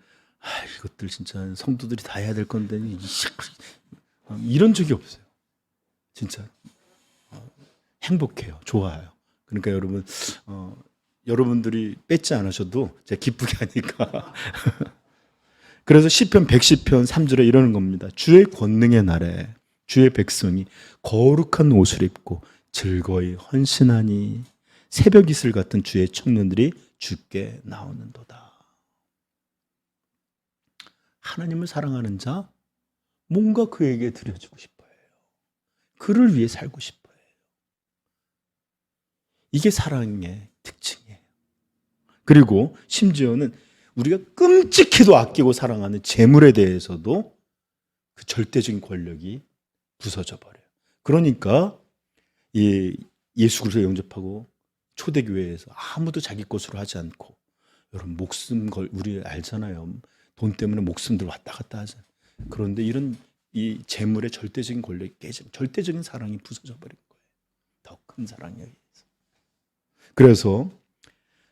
이것들 진짜 성도들이 다 해야 될 건데 이런 적이 없어요. 진짜 행복해요. 좋아요. 그러니까 여러분, 여러분들이 뺏지 않으셔도 제가 기쁘게 하니까. 그래서 시편 110편 3절에 이러는 겁니다. 주의 권능의 날에 주의 백성이 거룩한 옷을 입고 즐거이 헌신하니 새벽 이슬 같은 주의 청년들이 주께 나오는도다. 하나님을 사랑하는 자, 뭔가 그에게 드려주고 싶어요. 그를 위해 살고 싶어요. 이게 사랑의 특징이에요. 그리고 심지어는 우리가 끔찍히도 아끼고 사랑하는 재물에 대해서도 그 절대적인 권력이 부서져 버려요. 그러니까 예수 그리스도 영접하고 초대교회에서 아무도 자기 것으로 하지 않고, 여러분 목숨 우리 알잖아요. 돈 때문에 목숨들 왔다 갔다 하잖아요. 그런데 이런 이 재물의 절대적인 권력이 깨지면 절대적인 사랑이 부서져 버린 거예요. 더 큰 사랑에 의해서. 그래서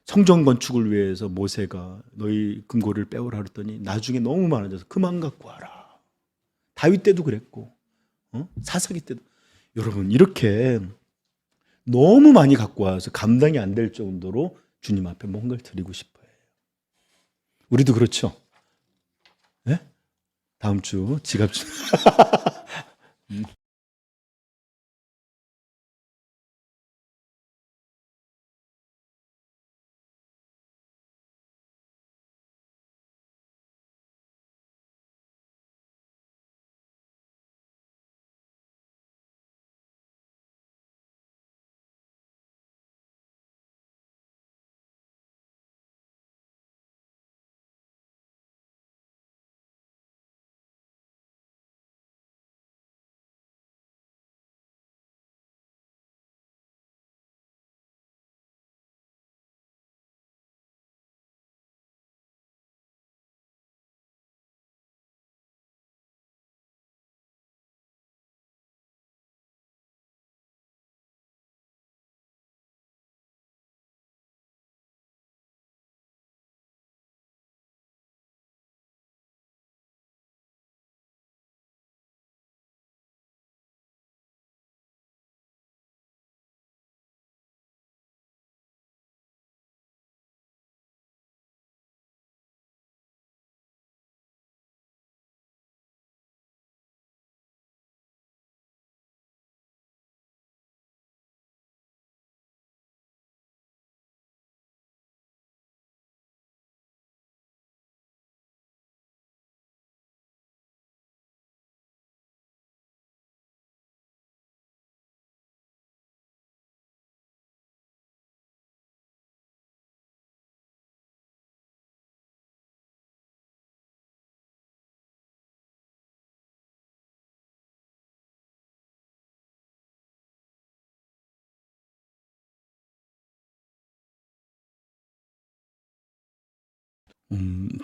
성전 건축을 위해서 모세가 너희 금고를 빼오라 그랬더니 나중에 너무 많아져서 그만 갖고 와라. 다윗 때도 그랬고, 사사기 때도. 여러분, 이렇게 너무 많이 갖고 와서 감당이 안 될 정도로 주님 앞에 뭔가를 드리고 싶어요. 우리도 그렇죠? 네? 다음 주 지갑 좀.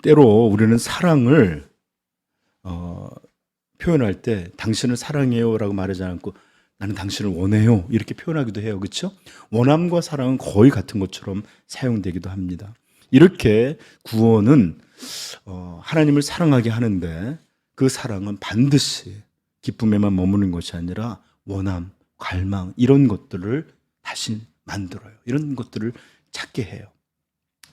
때로 우리는 사랑을 표현할 때 당신을 사랑해요라고 말하지 않고 나는 당신을 원해요 이렇게 표현하기도 해요. 그렇죠? 원함과 사랑은 거의 같은 것처럼 사용되기도 합니다. 이렇게 구원은 하나님을 사랑하게 하는데 그 사랑은 반드시 기쁨에만 머무는 것이 아니라 원함, 갈망 이런 것들을 다시 만들어요. 이런 것들을 찾게 해요.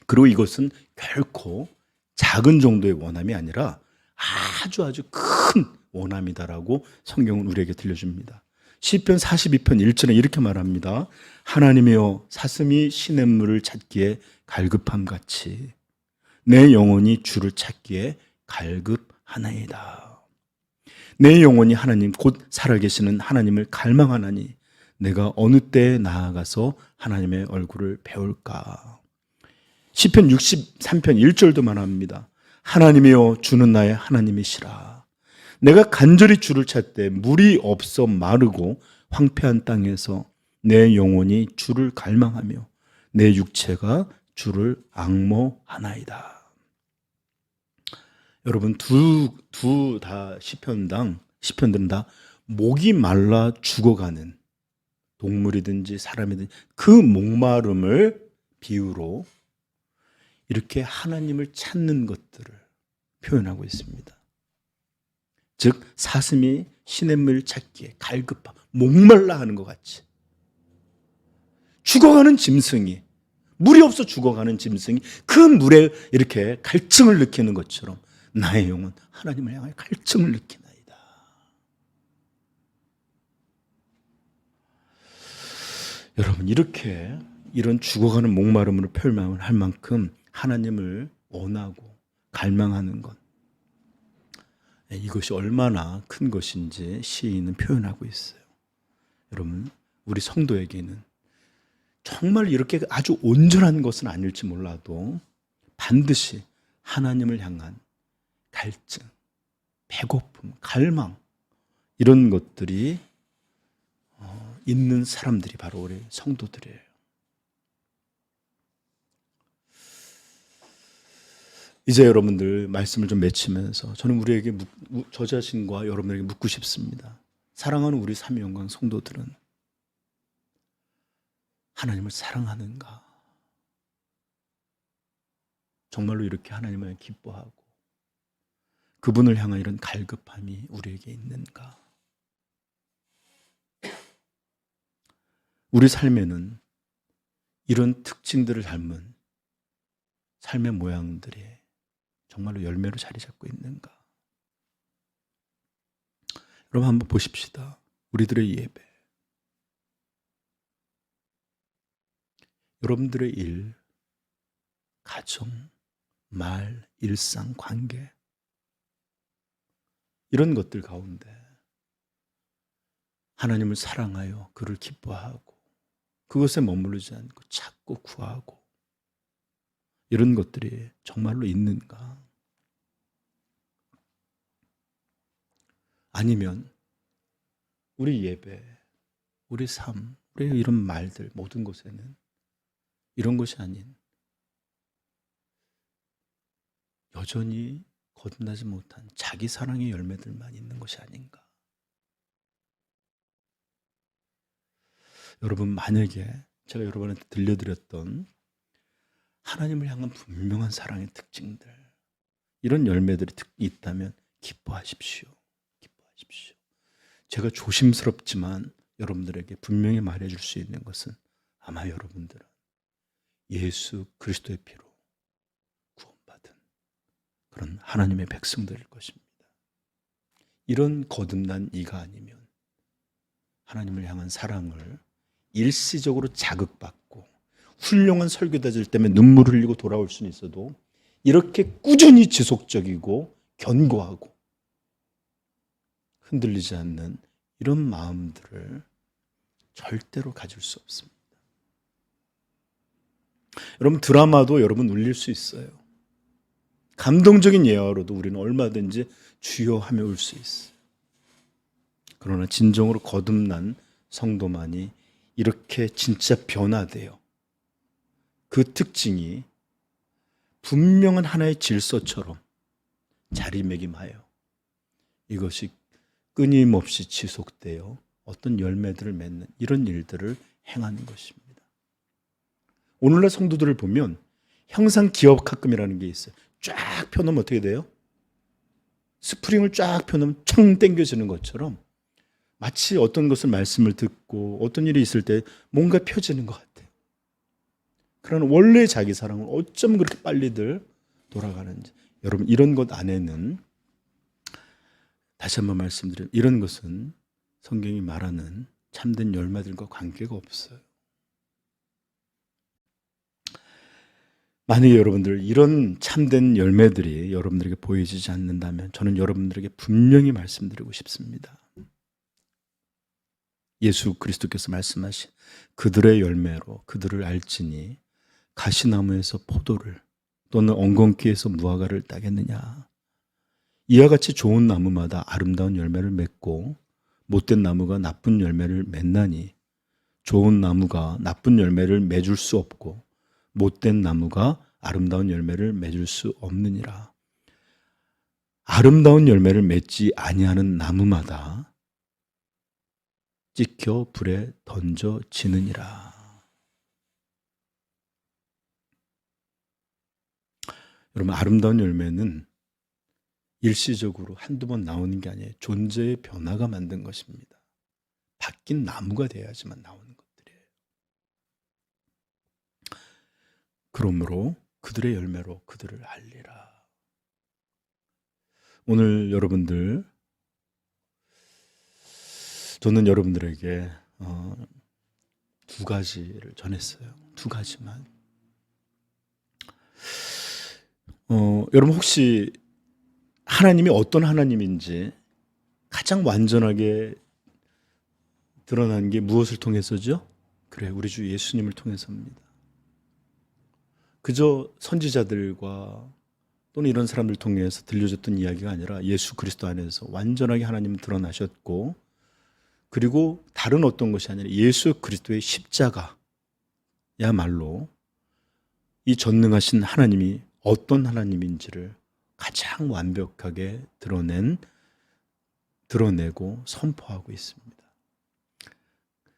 그리고 이것은 결코 작은 정도의 원함이 아니라 아주 큰 원함이다라고 성경은 우리에게 들려줍니다. 시편 42편 1절에 이렇게 말합니다. 하나님이여 사슴이 시냇물을 찾기에 갈급함 같이 내 영혼이 주를 찾기에 갈급하나이다. 내 영혼이 하나님 곧 살아계시는 하나님을 갈망하나니 내가 어느 때에 나아가서 하나님의 얼굴을 배울까. 시편 63편 1절도 말합니다. 하나님이여 주는 나의 하나님이시라. 내가 간절히 주를 찾되 물이 없어 마르고 황폐한 땅에서 내 영혼이 주를 갈망하며 내 육체가 주를 앙모하나이다. 여러분 두 다 시편들은 다 목이 말라 죽어가는 동물이든지 사람이든지 그 목마름을 비유로 이렇게 하나님을 찾는 것들을 표현하고 있습니다. 즉 사슴이 시냇물 찾기에 갈급함, 목말라 하는 것 같이 죽어가는 짐승이 물이 없어 죽어가는 짐승이 그 물에 이렇게 갈증을 느끼는 것처럼 나의 영혼 하나님을 향하여 갈증을 느끼나이다. 여러분 이렇게 이런 죽어가는 목마름으로 표현할 만큼 하나님을 원하고 갈망하는 것, 이것이 얼마나 큰 것인지 시인은 표현하고 있어요. 여러분 우리 성도에게는 정말 이렇게 아주 온전한 것은 아닐지 몰라도 반드시 하나님을 향한 갈증, 배고픔, 갈망 이런 것들이 있는 사람들이 바로 우리 성도들이에요. 이제 여러분들 말씀을 좀 맺히면서 저는 우리에게 저 자신과 여러분에게 묻고 싶습니다. 사랑하는 우리 삼위영광 성도들은 하나님을 사랑하는가? 정말로 이렇게 하나님을 기뻐하고 그분을 향한 이런 갈급함이 우리에게 있는가? 우리 삶에는 이런 특징들을 닮은 삶의 모양들이 정말로 열매로 자리 잡고 있는가? 여러분 한번 보십시다. 우리들의 예배, 여러분들의 일, 가정, 말, 일상, 관계 이런 것들 가운데 하나님을 사랑하여 그를 기뻐하고 그것에 머무르지 않고 찾고 구하고 이런 것들이 정말로 있는가? 아니면 우리 예배, 우리 삶, 우리 이런 말들 모든 곳에는 이런 것이 아닌 여전히 거듭나지 못한 자기 사랑의 열매들만 있는 것이 아닌가? 여러분 만약에 제가 여러분한테 들려드렸던 하나님을 향한 분명한 사랑의 특징들 이런 열매들이 있다면 기뻐하십시오. 기뻐하십시오. 제가 조심스럽지만 여러분들에게 분명히 말해줄 수 있는 것은 아마 여러분들은 예수 그리스도의 피로 구원받은 그런 하나님의 백성들일 것입니다. 이런 거듭난 이가 아니면 하나님을 향한 사랑을 일시적으로 자극받고 훌륭한 설교자들 때문에 눈물을 흘리고 돌아올 수는 있어도 이렇게 꾸준히 지속적이고 견고하고 흔들리지 않는 이런 마음들을 절대로 가질 수 없습니다. 여러분 드라마도 여러분 울릴 수 있어요. 감동적인 예화로도 우리는 얼마든지 주여하며 울 수 있어요. 그러나 진정으로 거듭난 성도만이 이렇게 진짜 변화돼요. 그 특징이 분명한 하나의 질서처럼 자리매김하여 이것이 끊임없이 지속되어 어떤 열매들을 맺는 이런 일들을 행하는 것입니다. 오늘날 성도들을 보면 형상기억학금이라는 게 있어요. 쫙 펴놓으면 어떻게 돼요? 스프링을 쫙 펴놓으면 청 당겨지는 것처럼 마치 어떤 것을 말씀을 듣고 어떤 일이 있을 때 뭔가 펴지는 것 같아요. 그러나 원래 자기 사랑은 어쩜 그렇게 빨리들 돌아가는지. 여러분 이런 것 안에는 다시 한번 말씀드리면 이런 것은 성경이 말하는 참된 열매들과 관계가 없어요. 만약에 여러분들 이런 참된 열매들이 여러분들에게 보여지지 않는다면 저는 여러분들에게 분명히 말씀드리고 싶습니다. 예수 그리스도께서 말씀하신 그들의 열매로 그들을 알지니 가시나무에서 포도를 또는 엉겅퀴에서 무화과를 따겠느냐. 이와 같이 좋은 나무마다 아름다운 열매를 맺고 못된 나무가 나쁜 열매를 맺나니 좋은 나무가 나쁜 열매를 맺을 수 없고 못된 나무가 아름다운 열매를 맺을 수 없느니라. 아름다운 열매를 맺지 아니하는 나무마다 찍혀 불에 던져지느니라. 여러분, 아름다운 열매는 일시적으로 한두 번 나오는 게 아니에요. 존재의 변화가 만든 것입니다. 바뀐 나무가 돼야지만 나오는 것들이에요. 그러므로 그들의 열매로 그들을 알리라. 오늘 여러분들, 저는 여러분들에게 두 가지를 전했어요. 두 가지만. 여러분 혹시 하나님이 어떤 하나님인지 가장 완전하게 드러난 게 무엇을 통해서죠? 그래, 우리 주 예수님을 통해서입니다. 그저 선지자들과 또는 이런 사람들 통해서 들려줬던 이야기가 아니라 예수 그리스도 안에서 완전하게 하나님은 드러나셨고, 그리고 다른 어떤 것이 아니라 예수 그리스도의 십자가야말로 이 전능하신 하나님이 어떤 하나님인지를 가장 완벽하게 드러내고 선포하고 있습니다.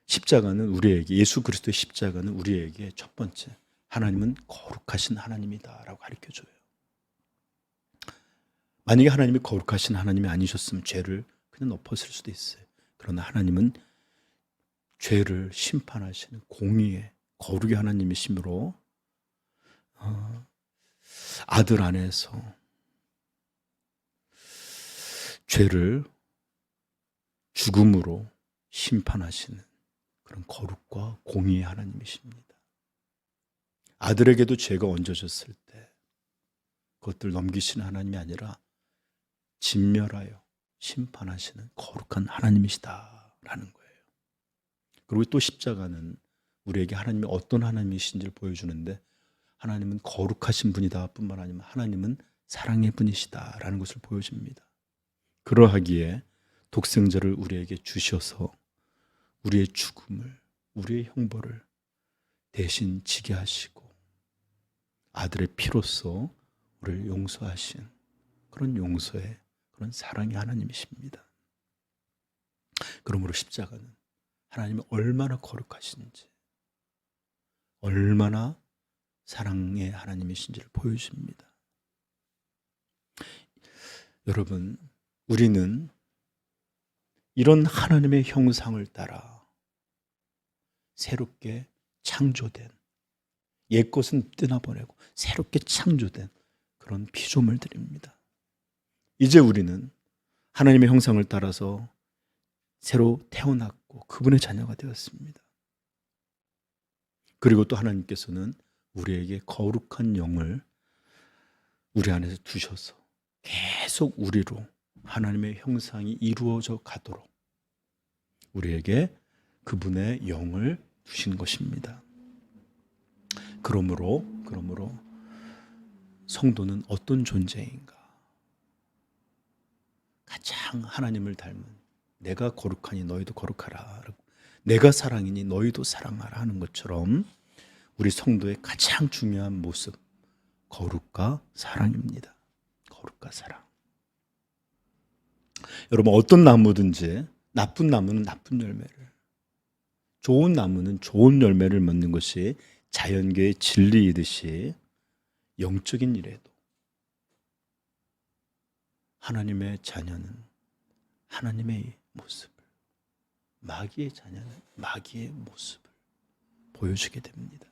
십자가는 우리에게, 예수 그리스도의 십자가는 우리에게 첫 번째, 하나님은 거룩하신 하나님이다라고 가르쳐줘요. 만약에 하나님이 거룩하신 하나님이 아니셨으면 죄를 그냥 엎었을 수도 있어요. 그러나 하나님은 죄를 심판하시는 공의의 거룩의 하나님이시므로 아들 안에서 죄를 죽음으로 심판하시는 그런 거룩과 공의의 하나님이십니다. 아들에게도 죄가 얹어졌을 때 그것들 넘기시는 하나님이 아니라 진멸하여 심판하시는 거룩한 하나님이시다라는 거예요. 그리고 또 십자가는 우리에게 하나님이 어떤 하나님이신지를 보여주는데, 하나님은 거룩하신 분이다 뿐만 아니라 하나님은 사랑의 분이시다라는 것을 보여줍니다. 그러하기에 독생자를 우리에게 주셔서 우리의 죽음을, 우리의 형벌을 대신 지게 하시고 아들의 피로써 우리를 용서하신 그런 용서의, 그런 사랑의 하나님이십니다. 그러므로 십자가는 하나님이 얼마나 거룩하신지, 얼마나 사랑의 하나님이신지를 보여줍니다. 여러분, 우리는 이런 하나님의 형상을 따라 새롭게 창조된, 옛것은 떠나보내고 새롭게 창조된 그런 피조물들입니다. 이제 우리는 하나님의 형상을 따라서 새로 태어났고 그분의 자녀가 되었습니다. 그리고 또 하나님께서는 우리에게 거룩한 영을 우리 안에서 두셔서 계속 우리로 하나님의 형상이 이루어져 가도록 우리에게 그분의 영을 주신 것입니다. 그러므로 성도는 어떤 존재인가? 가장 하나님을 닮은, 내가 거룩하니 너희도 거룩하라, 내가 사랑이니 너희도 사랑하라 하는 것처럼 우리 성도의 가장 중요한 모습, 거룩과 사랑입니다. 거룩과 사랑. 여러분, 어떤 나무든지 나쁜 나무는 나쁜 열매를, 좋은 나무는 좋은 열매를 맺는 것이 자연계의 진리이듯이 영적인 일에도 하나님의 자녀는 하나님의 모습을, 마귀의 자녀는 마귀의 모습을 보여주게 됩니다.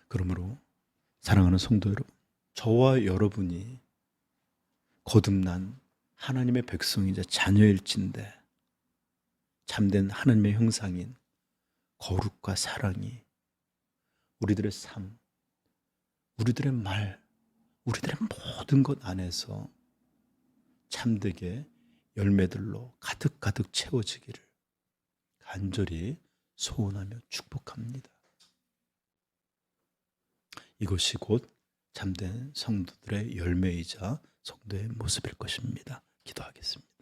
그러므로 사랑하는 성도 여러분, 저와 여러분이 거듭난 하나님의 백성이자 자녀일진데 참된 하나님의 형상인 거룩과 사랑이 우리들의 삶, 우리들의 말, 우리들의 모든 것 안에서 참되게 열매들로 가득가득 채워지기를 간절히 소원하며 축복합니다. 이것이 곧 참된 성도들의 열매이자 성도의 모습일 것입니다. 기도하겠습니다.